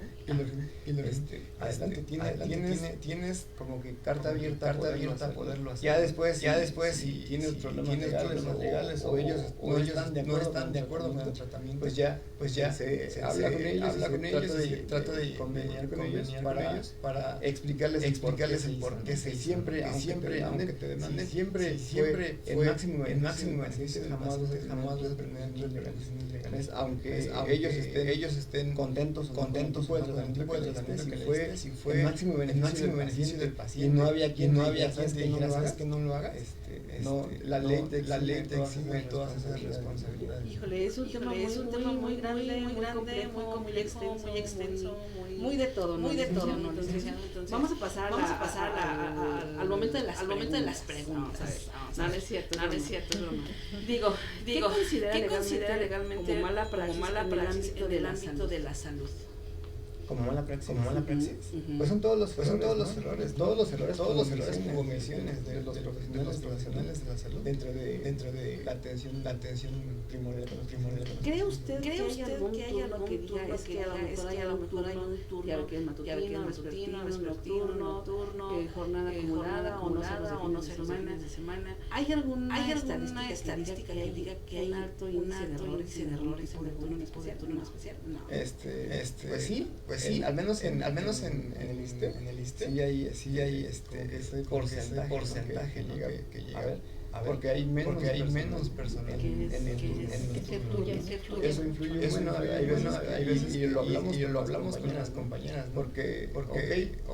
adelante tienes como que carta abierta a poderlo hacer. Ya después si tienes problemas legales o ellos no están de acuerdo con el tratamiento, pues ya se habla con ellos, trata de conveniar con ellos para explicarles el por qué siempre aunque te demanden, siempre fue el máximo beneficio, jamás vas a tener repercusiones legales, aunque ellos estén contentos un tipo de tratamiento que si fue el máximo beneficio del paciente, y no había quien te dijera sabes que no lo hagas, la ley te exime todas esas responsabilidades. Híjole, es un tema muy grande, muy extenso, muy de todo, ¿no? Entonces, vamos a pasar al momento de las preguntas. No es cierto, Roma. Digo, ¿qué considera legalmente como mala praxis en el ámbito de la salud? Como mala praxis. Pues son todos los errores, como omisiones de los profesionales de la salud dentro de la atención primordial. ¿Cree usted que hay algún que diga es que a lo mejor hay un turno, ya que es matutino, nocturno, jornada acumulada o no semanas de semana? ¿Hay alguna estadística que diga que hay un alto índice de errores en el turno especial? No. Pues sí, al menos en el ISSSTE sí hay ese porcentaje que llega, porque hay menos personal en el turno. Eso influye, hay veces y lo hablamos con las compañeras, porque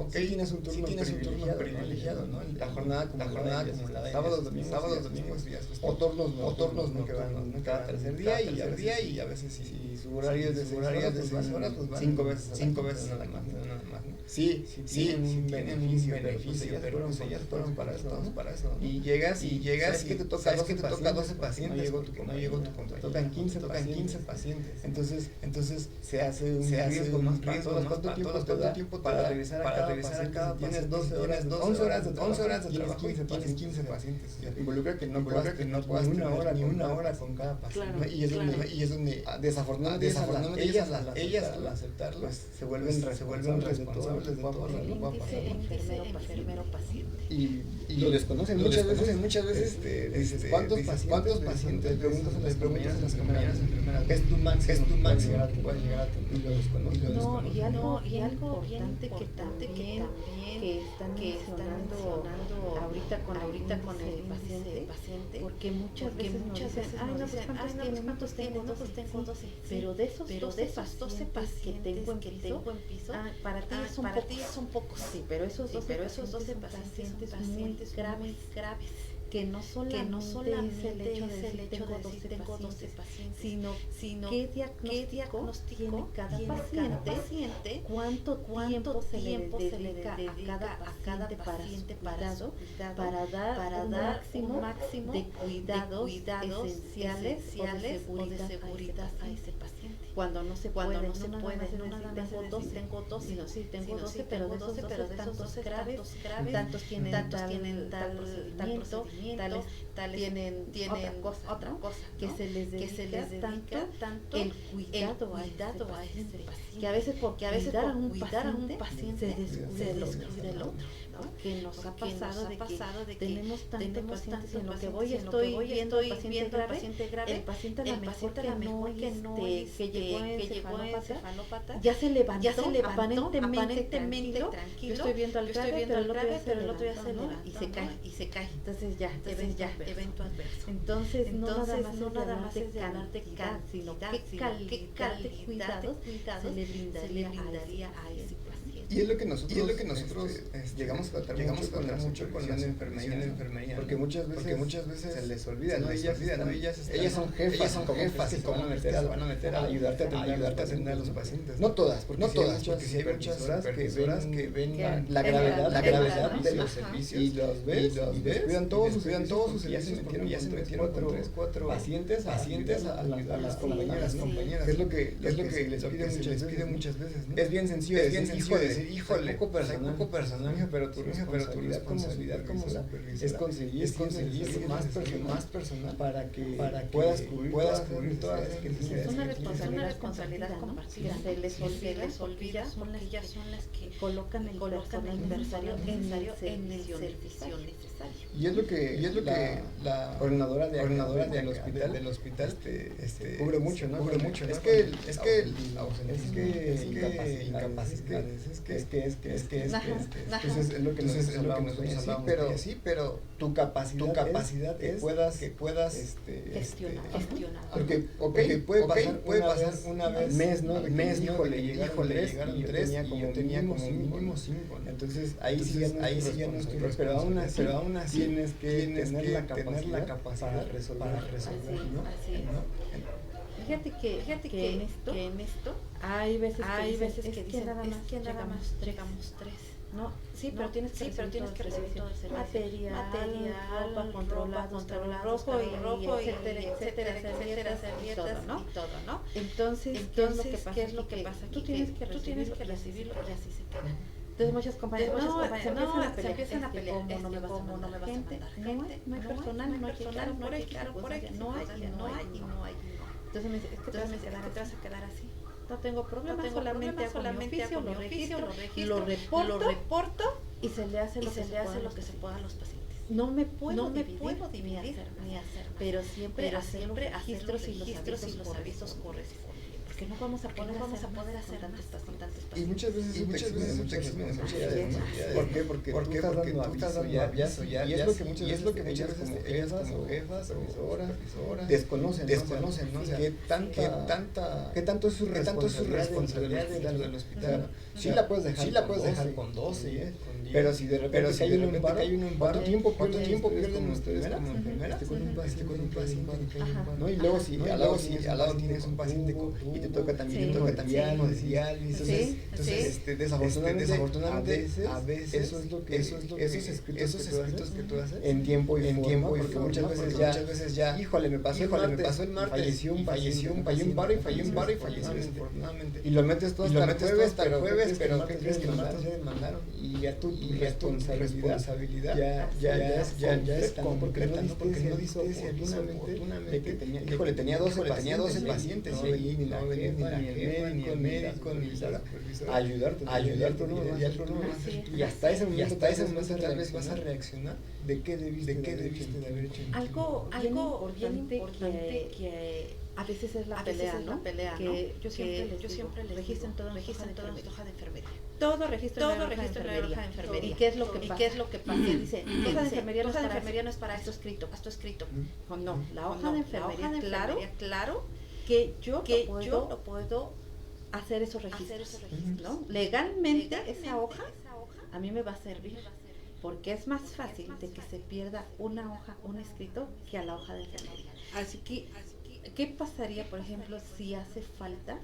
tienes un turno privilegiado, ¿no? La jornada acumulada, sábados, domingos, días, o turnos no que van cada tercer día, y a veces si su horario es de 6 horas, pues van 5 veces nada más. Sí, tienen un beneficio, pero ellas fueron para eso. Y llegas ¿sabes que te toca 12 pacientes? No llegó tu contrato. Tocan 15 pacientes. Entonces se hace un riesgo más para todas. ¿Cuánto tiempo para regresar a cada paciente? Tienes 11 horas de trabajo, tienes 15 pacientes. Involucra que no puedas ni una hora con cada paciente. Claro. Y es donde desafortunadamente ellas al aceptarlo se vuelven responsables de todo lo que va a pasar. Enfermero paciente. Y lo desconocen muchas veces dices, ¿cuántos pacientes? Les preguntas a las compañeras enfermeras, ¿es tu máximo? Puede llegar a tener, y lo desconoces. No, y algo importante que también están mencionando ahorita con el paciente, porque muchas veces nos dicen, ¿cuántos tengo? 12. Pero de esos 12 pacientes que tengo en piso, para ti son pocos. Sí, pero esos 12 pacientes son muy graves, que no solamente es el hecho de decir tengo 12 pacientes, sino qué diagnóstico tiene cada paciente, cuánto tiempo se le dedica a cada paciente para dar un máximo de cuidados esenciales o de seguridad a ese paciente. Cuando no se puede, no nada más tengo 12, sino sí tengo 12, pero de esos 12 tantos graves, tantos tienen tal procedimiento, tales tienen otra cosa, que se les dedica tanto el cuidado a ese paciente, que a veces por cuidar a un paciente se descuida el otro, ¿no? Que nos ha pasado de que tenemos tantos pacientes en lo que estoy viendo el paciente grave, el paciente a lo mejor que no que llegó encefalópata, ya se levantó aparentemente tranquilo, yo estoy viendo al grave, pero el otro ya se levantó y se cae. Entonces ya, evento adverso. Entonces no nada más es de hablar de sino qué calidad de cuidados se le brindaría a ese paciente. Y es lo que nosotros llegamos a tratar mucho con la enfermería, porque muchas veces se les olvida, ¿no? Ellas son jefas, y cómo van a meter a ayudarte a atender a los pacientes. No todas, porque si hay muchas supervisoras que ven la gravedad de los servicios y los ves, cuidan todos sus servicios, ya se metieron con 3-4 pacientes a las compañeras, es lo que les pide muchas veces, ¿no? Es bien sencillo decir, híjole, poco personal, pero tu responsabilidad como supervisora es conseguir más personal para que puedas cubrir todas las necesidades. Es una responsabilidad compartida. Se les olvida, son las que colocan el personal necesario en el servicio necesario. Y es lo que la coordinadora del hospital cubre mucho, ¿no? Es que incapacidades, es que entonces es lo que nosotros hablamos, pero tu capacidad que puedas gestionar. Porque puede pasar una vez, híjole, llegaron 3 y yo tenía como mínimo 5, ¿no? Entonces ahí sí ya no estoy, pero aún así tienes que tener la capacidad para resolver, ¿no? Fíjate que en esto hay veces que dicen nada más llegamos 3. No, sí, pero tienes que recibir todo el servicio. Material, ropa, controlar rojo, etcétera, todo, ¿no? Entonces, ¿qué es lo que pasa? Tú tienes que recibirlo y así se queda. Entonces muchas compañeras se empiezan a pelear, ¿cómo no me vas a mandar gente? No hay personal, no hay, no hay. Entonces me dice, es que te vas a quedar así. No tengo problema, solamente hago mi oficio, lo registro, lo reporto y se le hace lo que se pueda a los pacientes. No me puedo dividir ni hacer, pero siempre hacer los registros y los avisos correspondientes. Que no vamos a poder hacer tantos pacientes. Y muchas veces te eximen muchas veces, ¿no? ¿Por qué? Porque tú estás dando aviso ya, y es lo que muchas veces como jefas, supervisoras desconocen, ¿no? O sea, ¿qué tanto es su responsabilidad dentro del hospital? Sí la puedes dejar con 12, pero si de repente hay un paro, ¿cuánto tiempo pierden ustedes como enfermera? Con un paciente, ¿no? Y luego si al lado tienes un paciente y te toca también diálisis, entonces desafortunadamente a veces eso es lo que esos escritos que tú haces en tiempo y forma, porque muchas veces ya híjole, me pasó el martes, falleció un paro y falleció desafortunadamente, y lo metes todo hasta el jueves, pero ¿qué crees que el martes ya demandaron y ya tú y responsabilidad ya está, porque no dice si oportunamente de que tenía 12 pacientes y ahí ni la jefa, ni el médico, ni la ayudarte, y hasta ese momento tal vez vas a reaccionar de qué debiste de haber hecho. Algo bien importante que a veces es la pelea, ¿no? Que yo siempre les registren todo en hoja de enfermería. Todo registro en la hoja de enfermería. ¿Y qué es lo que pasa? Dice, hoja de enfermería no es para esto escrito. No, la hoja de enfermería, claro que yo lo puedo hacer esos registros, ¿no? Legalmente esa hoja a mí me va a servir, porque es más fácil de que se pierda una hoja, un escrito, que a la hoja de enfermería. Así que, ¿qué pasaría, por ejemplo, si hace falta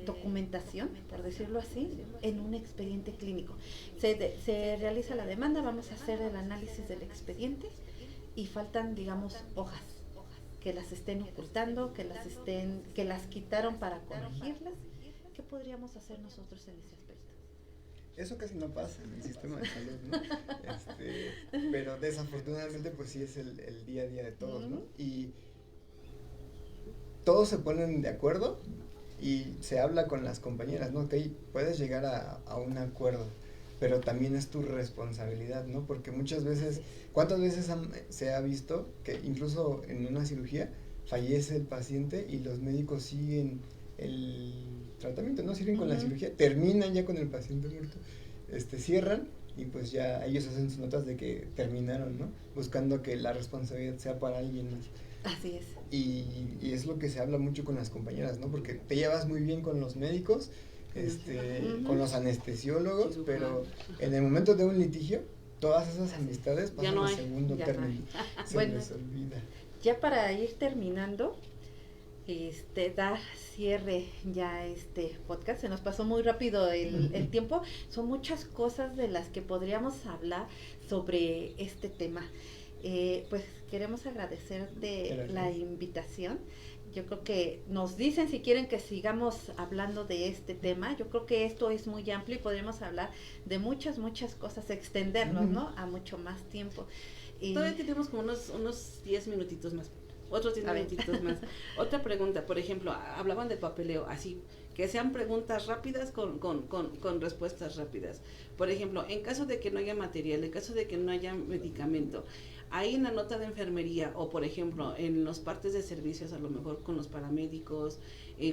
documentación, por decirlo así, en un expediente clínico? Se realiza la demanda, vamos a hacer el análisis del expediente y faltan, digamos, hojas que las estén ocultando, que las quitaron para corregirlas. ¿Qué podríamos hacer nosotros en ese aspecto? Eso casi no pasa en el sistema de salud, ¿no? Pero desafortunadamente pues sí es el día a día de todos, ¿no? Y todos se ponen de acuerdo y se habla con las compañeras, ¿no? Ok, puedes llegar a un acuerdo, pero también es tu responsabilidad, ¿no? Porque muchas veces, ¿cuántas veces se ha visto que incluso en una cirugía fallece el paciente y los médicos siguen el tratamiento, no sirven con la cirugía, terminan ya con el paciente muerto, cierran y pues ya ellos hacen sus notas de que terminaron, ¿no? Buscando que la responsabilidad sea para alguien más. Así es. Y es lo que se habla mucho con las compañeras, ¿no? Porque te llevas muy bien con los médicos, con los anestesiólogos, pero en el momento de un litigio, todas esas amistades pasan a segundo término. Se les olvida. Ya para ir terminando, dar cierre ya podcast, se nos pasó muy rápido el tiempo. Son muchas cosas de las que podríamos hablar sobre este tema. Pues queremos agradecerte la invitación. Yo creo que nos dicen si quieren que sigamos hablando de este tema. Yo creo que esto es muy amplio y podremos hablar de muchas cosas, extendernos, ¿no? A mucho más tiempo. Todavía tenemos como unos 10 minutitos más. Otros 10 minutitos más. Otra pregunta, por ejemplo, hablaban del papeleo, así, que sean preguntas rápidas con respuestas rápidas. Por ejemplo, en caso de que no haya material, en caso de que no haya medicamento, ahí en la nota de enfermería o, por ejemplo, en los partes de servicios, a lo mejor con los paramédicos,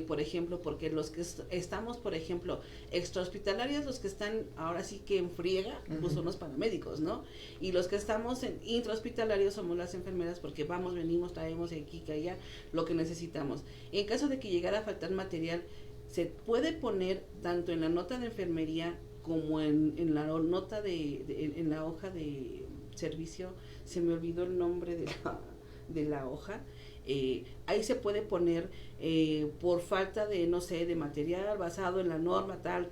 por ejemplo, porque los que estamos, por ejemplo, extrahospitalarios, los que están ahora sí que en friega, pues son los paramédicos, ¿no? Y los que estamos en intrahospitalarios somos las enfermeras, porque vamos, venimos, traemos de aquí, que allá, lo que necesitamos. En caso de que llegara a faltar material, se puede poner tanto en la nota de enfermería como en la nota en la hoja de servicio, se me olvidó el nombre de la hoja, ahí se puede poner por falta de, no sé, de material basado en la norma tal,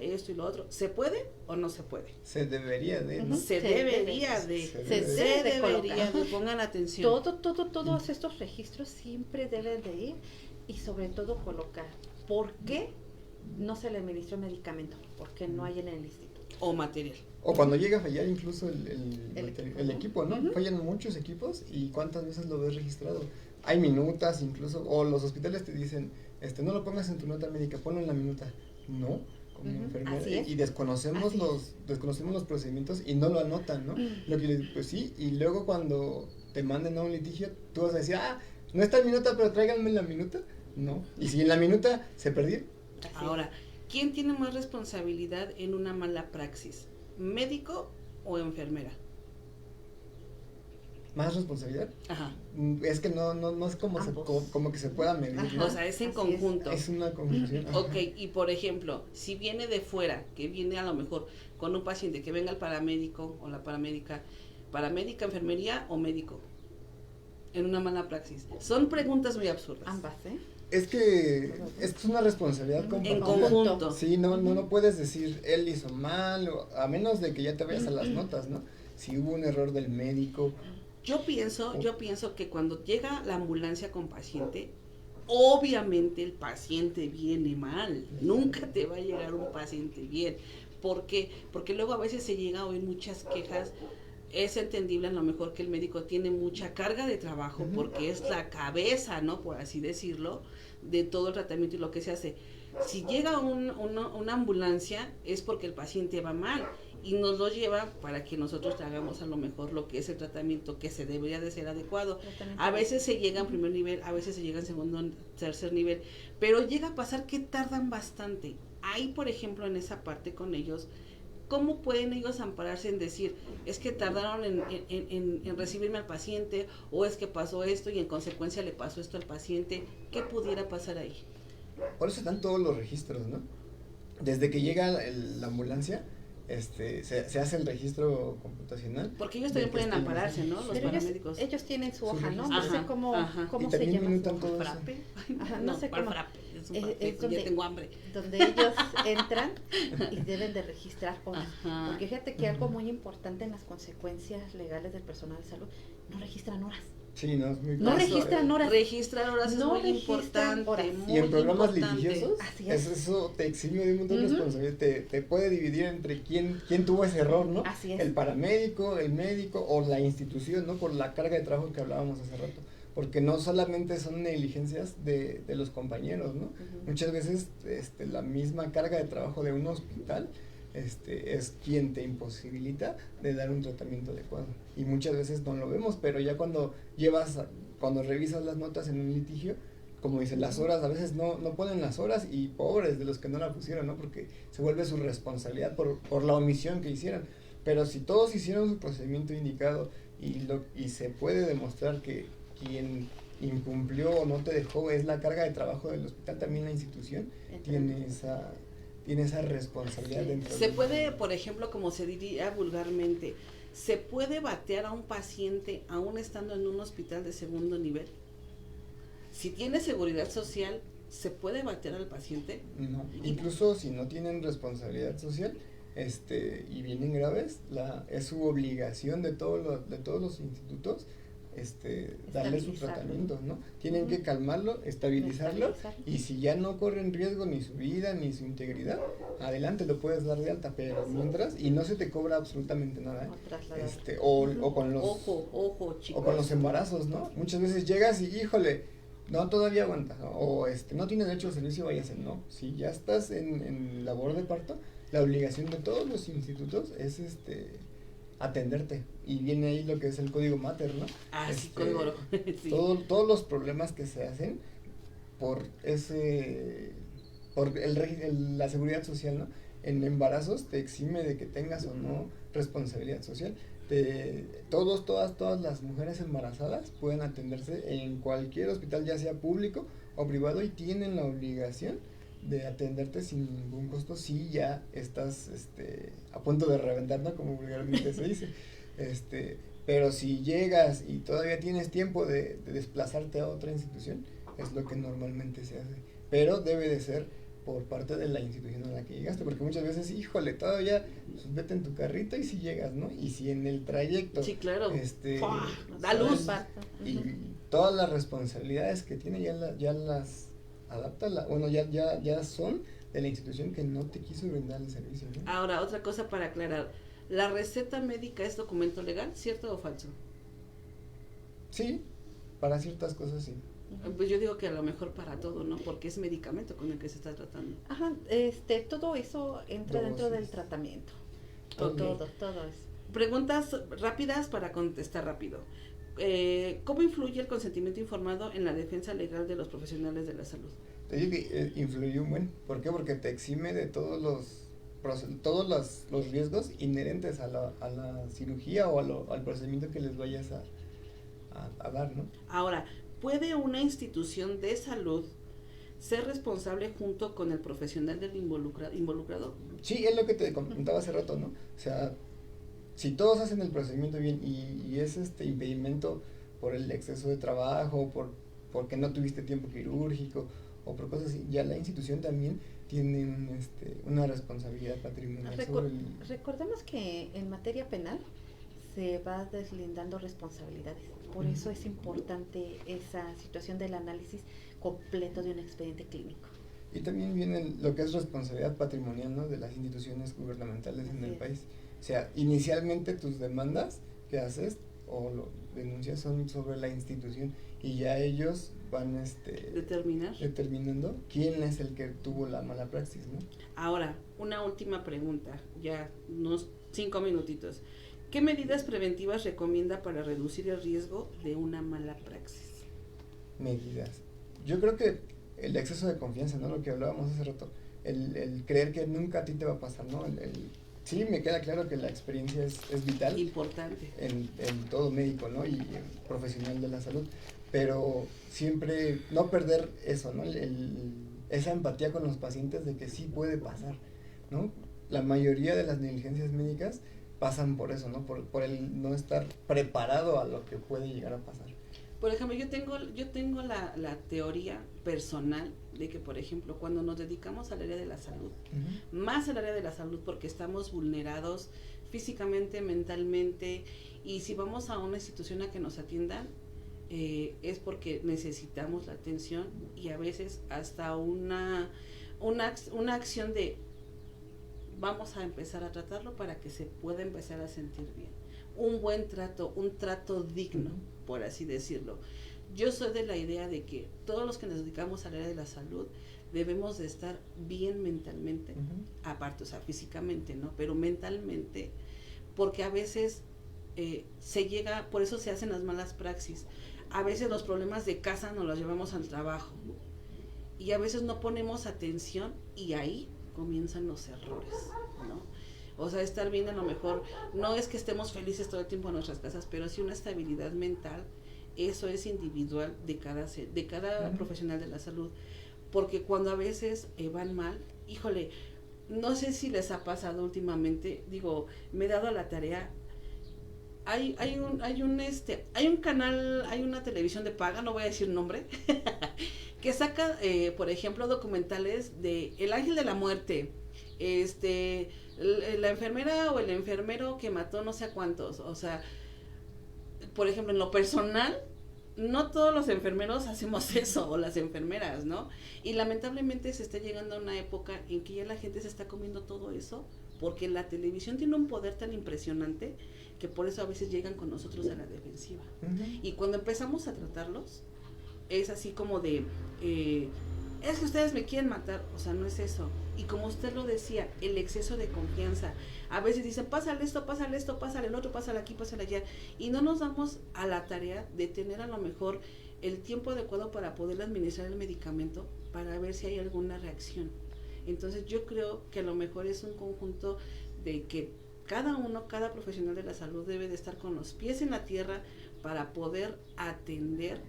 esto y lo otro. ¿Se puede o no se puede? Se debería de, ¿no? Se debería de, pongan atención. Todos estos registros siempre deben de ir y sobre todo colocar por qué no se le administró medicamento, porque no hay en el instituto. O material. O cuando llega a fallar incluso el equipo, ¿no? Fallan muchos equipos y ¿cuántas veces lo ves registrado? Hay minutas incluso, o los hospitales te dicen, no lo pongas en tu nota médica, ponlo en la minuta. No, como enfermera. Y desconocemos los procedimientos y no lo anotan, ¿no? Lo que pues sí, y luego cuando te manden a un litigio, tú vas a decir, no está en minuta, pero tráiganme la minuta. No. Y si en la minuta se perdió. Ahora, ¿quién tiene más responsabilidad en una mala praxis? ¿Médico o enfermera? ¿Más responsabilidad? Ajá. Es que no es como que se pueda medir, ¿no? O sea, es en conjunto. Es una conjunción. Ok, y por ejemplo, si viene de fuera, que viene a lo mejor con un paciente, que venga el paramédico o la paramédica, enfermería o médico, en una mala praxis. Son preguntas muy absurdas. Ambas, Es que es una responsabilidad compartida. En conjunto. Sí, no puedes decir él hizo mal, a menos de que ya te vayas a las notas, ¿no? Si hubo un error del médico. Yo pienso que cuando llega la ambulancia con paciente, obviamente el paciente viene mal. Nunca te va a llegar un paciente bien. ¿Por qué? Porque luego a veces se llega a oír muchas quejas. Es entendible a lo mejor que el médico tiene mucha carga de trabajo porque es la cabeza, ¿no? Por así decirlo, de todo el tratamiento y lo que se hace. Si llega una ambulancia es porque el paciente va mal y nos lo lleva para que nosotros hagamos a lo mejor lo que es el tratamiento que se debería de ser adecuado. A veces se llega en primer nivel, a veces se llega en segundo, tercer nivel, pero llega a pasar que tardan bastante. Ahí, por ejemplo, en esa parte con ellos, ¿cómo pueden ellos ampararse en decir, es que tardaron en recibirme al paciente, o es que pasó esto y en consecuencia le pasó esto al paciente? ¿Qué pudiera pasar ahí? Por eso están todos los registros, ¿no? Desde que llega la ambulancia, se hace el registro computacional. Porque ellos también pueden ampararse, ¿no? Los Pero paramédicos. ellos tienen su hoja, ¿no? registro. No sé cómo Y se también llama. minutan todo eso. ¿Frappe? Ajá, no sé cómo. Frappe, es un frappe, donde, ya tengo hambre. donde ellos entran y deben de registrar horas. Ajá. Porque fíjate que algo muy importante en las consecuencias legales del personal de salud, no registran horas. Sí, no, es muy No claro. registran horas. Registrar horas No es muy registran importante. horas. Muy Y en programas importante. litigiosos, Así es. eso te exime de un montón de Ujú. responsabilidad, te puede dividir entre quién tuvo ese error, ¿no? Así es. El paramédico, el médico o la institución, ¿no? Por la carga de trabajo que hablábamos hace rato. Porque no solamente son negligencias de los compañeros, ¿no? Muchas veces la misma carga de trabajo de un hospital es quien te imposibilita de dar un tratamiento adecuado. Y muchas veces no lo vemos, pero ya cuando revisas las notas en un litigio, como dicen, las horas, a veces no ponen las horas y pobres de los que no la pusieron, ¿no? Porque se vuelve su responsabilidad por la omisión que hicieron. Pero si todos hicieron su procedimiento indicado y se puede demostrar que quien incumplió o no te dejó es la carga de trabajo del hospital, también la institución tiene esa responsabilidad dentro. Se puede, por ejemplo, como se diría vulgarmente, ¿se puede batear a un paciente aún estando en un hospital de segundo nivel? Si tiene seguridad social, ¿se puede batear al paciente? No, incluso si no tienen responsabilidad social y vienen graves, es su obligación de todos los institutos darle su tratamiento, ¿no? Tienen que calmarlo, estabilizarlo, y si ya no corre en riesgo ni su vida ni su integridad, adelante lo puedes dar de alta, pero mientras, y no se te cobra absolutamente nada, o con los ojo, chicos. o con los embarazos, ¿no? Muchas veces llegas y híjole, no, todavía aguanta, ¿no? O no tiene derecho al servicio, váyase, no. Si ya estás en labor de parto, la obligación de todos los institutos es atenderte, y viene ahí lo que es el código mater, ¿no? Ah, sí, código oro. Sí. Todos los problemas que se hacen por la seguridad social, ¿no? En embarazos te exime de que tengas o no responsabilidad social. Todas las mujeres embarazadas pueden atenderse en cualquier hospital, ya sea público o privado, y tienen la obligación de atenderte sin ningún costo si ya estás a punto de reventar, ¿no? Como vulgarmente se dice. Pero si llegas y todavía tienes tiempo de desplazarte a otra institución, es lo que normalmente se hace. Pero debe de ser por parte de la institución a la que llegaste, porque muchas veces, híjole, todavía pues, vete en tu carrito y si llegas, ¿no? Y si en el trayecto, sí, claro, da luz, y todas las responsabilidades que tiene ya las adapta, ya son de la institución que no te quiso brindar el servicio, ¿no? Ahora, otra cosa para aclarar, ¿la receta médica es documento legal, cierto o falso? Sí, para ciertas cosas sí. Pues yo digo que a lo mejor para todo, ¿no? Porque es medicamento con el que se está tratando. Ajá, todo eso entra dentro del tratamiento. Okay. Todo eso. Preguntas rápidas para contestar rápido. ¿Cómo influye el consentimiento informado en la defensa legal de los profesionales de la salud? Te digo que influye un buen. ¿Por qué? Porque te exime de todos los riesgos inherentes a la cirugía o al procedimiento que les vayas a dar, ¿no? Ahora, ¿puede una institución de salud ser responsable junto con el profesional del involucrado? Sí, es lo que te comentaba hace rato, ¿no? O sea, si todos hacen el procedimiento bien y es impedimento por el exceso de trabajo, porque no tuviste tiempo quirúrgico o por cosas así, ya la institución también tiene una responsabilidad patrimonial. Recordemos que en materia penal se va deslindando responsabilidades. Por eso es importante esa situación del análisis completo de un expediente clínico. Y también viene lo que es responsabilidad patrimonial, ¿no? De las instituciones gubernamentales en el país. O sea, inicialmente tus demandas que haces o denuncias son sobre la institución y ya ellos van determinando quién es el que tuvo la mala praxis, ¿no? Ahora, una última pregunta, ya unos 5 minutitos. ¿Qué medidas preventivas recomienda para reducir el riesgo de una mala praxis? Medidas. Yo creo que el exceso de confianza, ¿no? Lo que hablábamos hace rato, el creer que nunca a ti te va a pasar, ¿no? Sí, me queda claro que la experiencia es vital. Importante. En todo médico, ¿no? Y profesional de la salud. Pero siempre no perder eso, ¿no? Esa empatía con los pacientes de que sí puede pasar, ¿no? La mayoría de las negligencias médicas pasan por eso, ¿no? Por el no estar preparado a lo que puede llegar a pasar. Por ejemplo, yo tengo la teoría personal de que, por ejemplo, cuando nos dedicamos al área de la salud, más al área de la salud porque estamos vulnerados físicamente, mentalmente, y si vamos a una institución a que nos atiendan, es porque necesitamos la atención y a veces hasta una acción de vamos a empezar a tratarlo para que se pueda empezar a sentir bien. Un buen trato, un trato digno, por así decirlo. Yo soy de la idea de que todos los que nos dedicamos al área de la salud debemos de estar bien mentalmente, aparte, o sea, físicamente, ¿no? Pero mentalmente, porque a veces se llega, por eso se hacen las malas praxis. A veces los problemas de casa nos los llevamos al trabajo y a veces no ponemos atención y ahí comienzan los errores, ¿no? O sea, estar bien a lo mejor, no es que estemos felices todo el tiempo en nuestras casas, pero sí una estabilidad mental, eso es individual de cada profesional de la salud, porque cuando a veces van mal, híjole, no sé si les ha pasado últimamente, digo, me he dado a la tarea, hay un canal, hay una televisión de paga, no voy a decir nombre, que saca, por ejemplo, documentales de El Ángel de la Muerte, la enfermera o el enfermero que mató no sé a cuántos, o sea, por ejemplo, en lo personal, no todos los enfermeros hacemos eso, o las enfermeras, ¿no? Y lamentablemente se está llegando a una época en que ya la gente se está comiendo todo eso, porque la televisión tiene un poder tan impresionante que por eso a veces llegan con nosotros a la defensiva. Y cuando empezamos a tratarlos, es así como de, es que ustedes me quieren matar, o sea, no es eso. Y como usted lo decía, el exceso de confianza. A veces dicen, pásale esto, pásale el otro, pásale aquí, pásale allá. Y no nos damos a la tarea de tener a lo mejor el tiempo adecuado para poder administrar el medicamento para ver si hay alguna reacción. Entonces yo creo que a lo mejor es un conjunto de que cada profesional de la salud debe de estar con los pies en la tierra para poder atender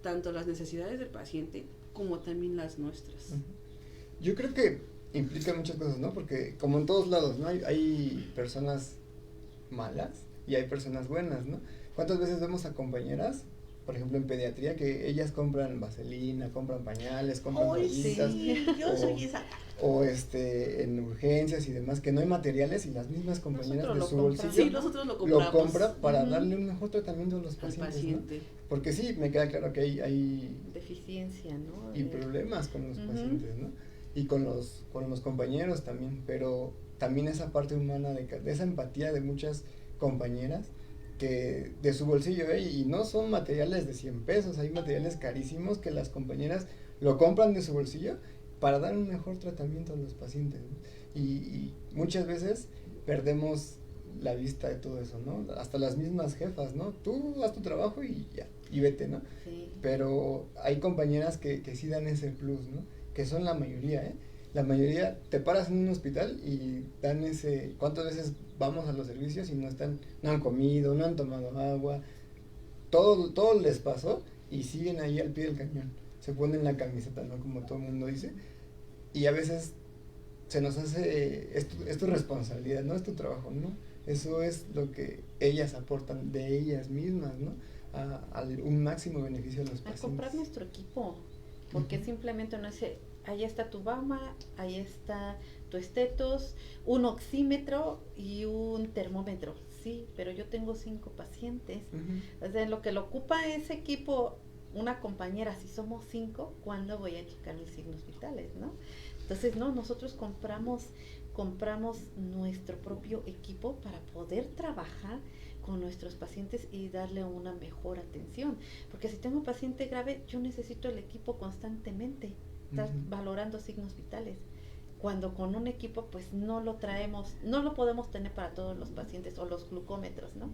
tanto las necesidades del paciente como también las nuestras. Yo creo que implica muchas cosas, ¿no? Porque como en todos lados, ¿no? Hay personas malas y hay personas buenas, ¿no? ¿Cuántas veces vemos a compañeras, por ejemplo en pediatría, que ellas compran vaselina, compran pañales, compran toallitas, sí, yo soy esa. O en urgencias y demás, que no hay materiales y las mismas compañeras de su bolsillo sí, nosotros lo compra para darle un mejor tratamiento a los pacientes, ¿no? Porque sí, me queda claro que hay deficiencia, ¿no? Y problemas con los pacientes, ¿no? Y con los compañeros también, pero también esa parte humana de esa empatía de muchas compañeras que de su bolsillo, y no son materiales de 100 pesos, hay materiales carísimos que las compañeras lo compran de su bolsillo para dar un mejor tratamiento a los pacientes, ¿no? Y muchas veces perdemos la vista de todo eso, ¿no? Hasta las mismas jefas, ¿no? Tú haz tu trabajo y ya, y vete, ¿no? Sí. Pero hay compañeras que sí dan ese plus, ¿no? Que son la mayoría, ¿eh? La mayoría te paras en un hospital y dan ese... ¿Cuántas veces vamos a los servicios y no han comido, no han tomado agua? Todo les pasó y siguen ahí al pie del cañón. Se ponen la camiseta, ¿no? Como todo el mundo dice. Y a veces se nos hace... Es tu responsabilidad, no es tu trabajo, ¿no? Eso es lo que ellas aportan de ellas mismas, ¿no? A un máximo beneficio a los pacientes. A comprar nuestro equipo, porque simplemente no es, ahí está tu Bama, ahí está tu estetos, un oxímetro y un termómetro, sí, pero yo tengo 5 pacientes, o sea, lo que lo ocupa ese equipo una compañera, si somos 5, ¿cuándo voy a checar los signos vitales, no? Entonces, no, nosotros compramos nuestro propio equipo para poder trabajar con nuestros pacientes y darle una mejor atención. Porque si tengo un paciente grave, yo necesito el equipo constantemente, estar valorando signos vitales. Cuando con un equipo, pues no lo podemos tener para todos los pacientes, o los glucómetros, ¿no?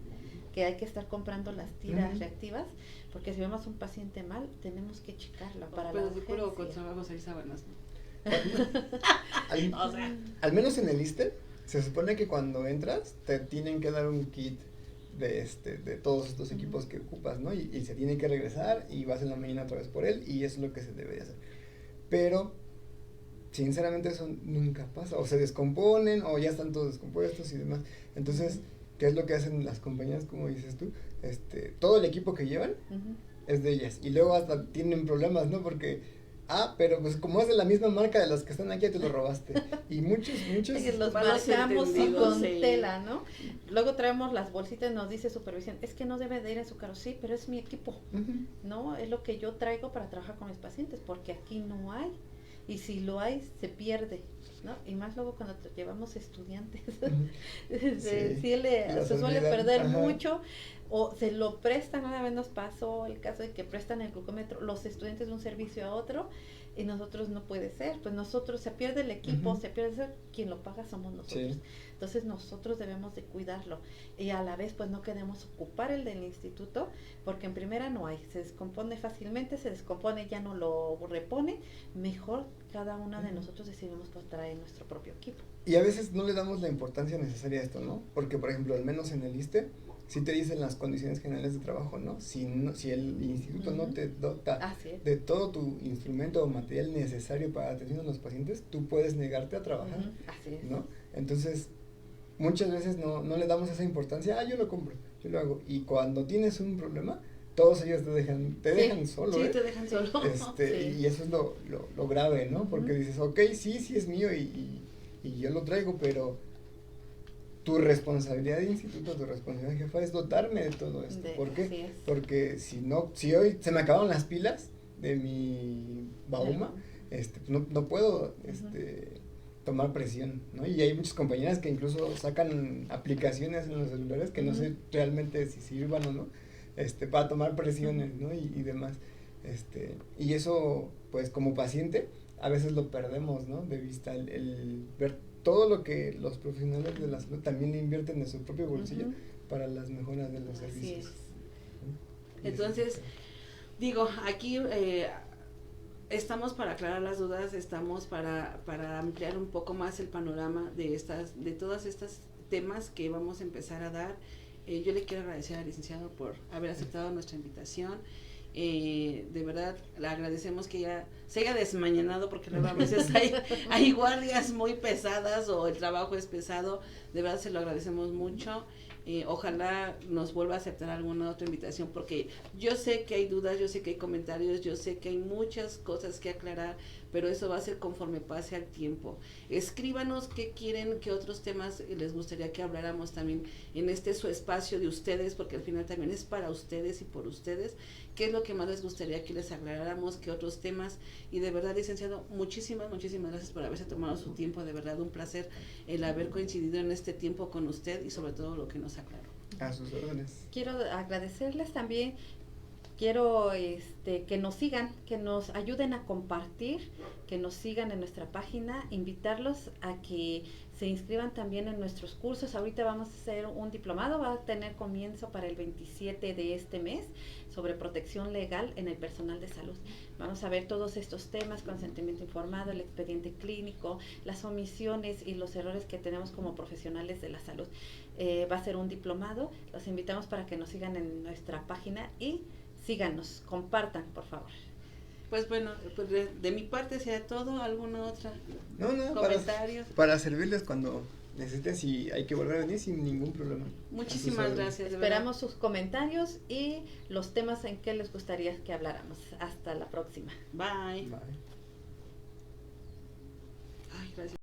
Que hay que estar comprando las tiras reactivas, porque si vemos un paciente mal, tenemos que checarlo para la urgencia. Pero con trabajos hay sábanas, ¿no? Al menos en el ISSSTE se supone que cuando entras te tienen que dar un kit de todos estos equipos que ocupas, ¿no? Y se tiene que regresar y vas en la mañana otra vez por él, y eso es lo que se debe de hacer. Pero sinceramente eso nunca pasa, o se descomponen o ya están todos descompuestos y demás. Entonces, ¿qué es lo que hacen las compañías, como dices tú? Todo el equipo que llevan es de ellas, y luego hasta tienen problemas, ¿no? Porque pero pues como es de la misma marca de los que están aquí, ya te lo robaste. Y muchos los marcamos y con tela, ¿no? Luego traemos las bolsitas y nos dice supervisión, es que no debe de ir en su carro. Sí, pero es mi equipo, ¿no? Es lo que yo traigo para trabajar con mis pacientes, porque aquí no hay. Y si lo hay, se pierde, ¿no? Y más luego cuando llevamos estudiantes, se suele perder mucho, o se lo prestan. Una vez nos pasó el caso de que prestan el glucómetro los estudiantes de un servicio a otro, y nosotros no puede ser, pues nosotros se pierde el equipo, se pierde, quien lo paga somos nosotros. Sí. Entonces nosotros debemos de cuidarlo, y a la vez pues no queremos ocupar el del instituto, porque en primera no hay, se descompone fácilmente, ya no lo repone. Mejor cada una de nosotros decidimos pues traer nuestro propio equipo. Y a veces no le damos la importancia necesaria a esto, ¿no? Porque por ejemplo, al menos en el ISSSTE sí te dicen las condiciones generales de trabajo, ¿no? Si el instituto no te dota de todo tu instrumento o material necesario para atención a los pacientes, tú puedes negarte a trabajar, ¿no? Entonces, muchas veces no le damos esa importancia. Yo lo compro, yo lo hago. Y cuando tienes un problema, todos ellos te dejan solo. Sí, te dejan solo. Y eso es lo grave, ¿no? Porque dices, ok, sí es mío y yo lo traigo, pero tu responsabilidad de instituto, tu responsabilidad de jefa es dotarme de todo esto. ¿Por qué? Porque si hoy se me acabaron las pilas de mi Bauma, no puedo tomar presión, ¿no? Y hay muchas compañeras que incluso sacan aplicaciones en los celulares que no sé realmente si sirvan o no, para tomar presiones, ¿no? Y demás. Y eso, pues como paciente, a veces lo perdemos, ¿no? De vista, el ver todo lo que los profesionales de la salud también invierten de su propio bolsillo para las mejoras de los servicios. Entonces, digo, aquí estamos para aclarar las dudas, estamos para ampliar un poco más el panorama de todas estas temas que vamos a empezar a dar. Yo le quiero agradecer al licenciado por haber aceptado nuestra invitación. De verdad le agradecemos que ya se haya desmañanado, porque luego a veces hay guardias muy pesadas o el trabajo es pesado. De verdad se lo agradecemos mucho. Ojalá nos vuelva a aceptar alguna otra invitación, porque yo sé que hay dudas, yo sé que hay comentarios, yo sé que hay muchas cosas que aclarar, pero eso va a ser conforme pase al tiempo. Escríbanos qué quieren, qué otros temas les gustaría que habláramos también en su espacio de ustedes, porque al final también es para ustedes y por ustedes. ¿Qué es lo que más les gustaría que les aclaráramos? ¿Qué otros temas? Y de verdad, licenciado, muchísimas gracias por haberse tomado su tiempo. De verdad, un placer el haber coincidido en este tiempo con usted y sobre todo lo que nos aclaró. A sus órdenes. Quiero agradecerles también. Quiero que nos sigan, que nos ayuden a compartir, que nos sigan en nuestra página, invitarlos a que se inscriban también en nuestros cursos. Ahorita vamos a hacer un diplomado, va a tener comienzo para el 27 de este mes, sobre protección legal en el personal de salud. Vamos a ver todos estos temas: consentimiento informado, el expediente clínico, las omisiones y los errores que tenemos como profesionales de la salud. Va a ser un diplomado, los invitamos para que nos sigan en nuestra página y síganos, compartan, por favor. Pues bueno, pues de mi parte sería todo. ¿Alguna otra comentario? Para servirles cuando necesiten, si hay que volver a venir sin ningún problema. Muchísimas gracias. Esperamos sus comentarios y los temas en que les gustaría que habláramos. Hasta la próxima. Bye. Bye. Ay, gracias.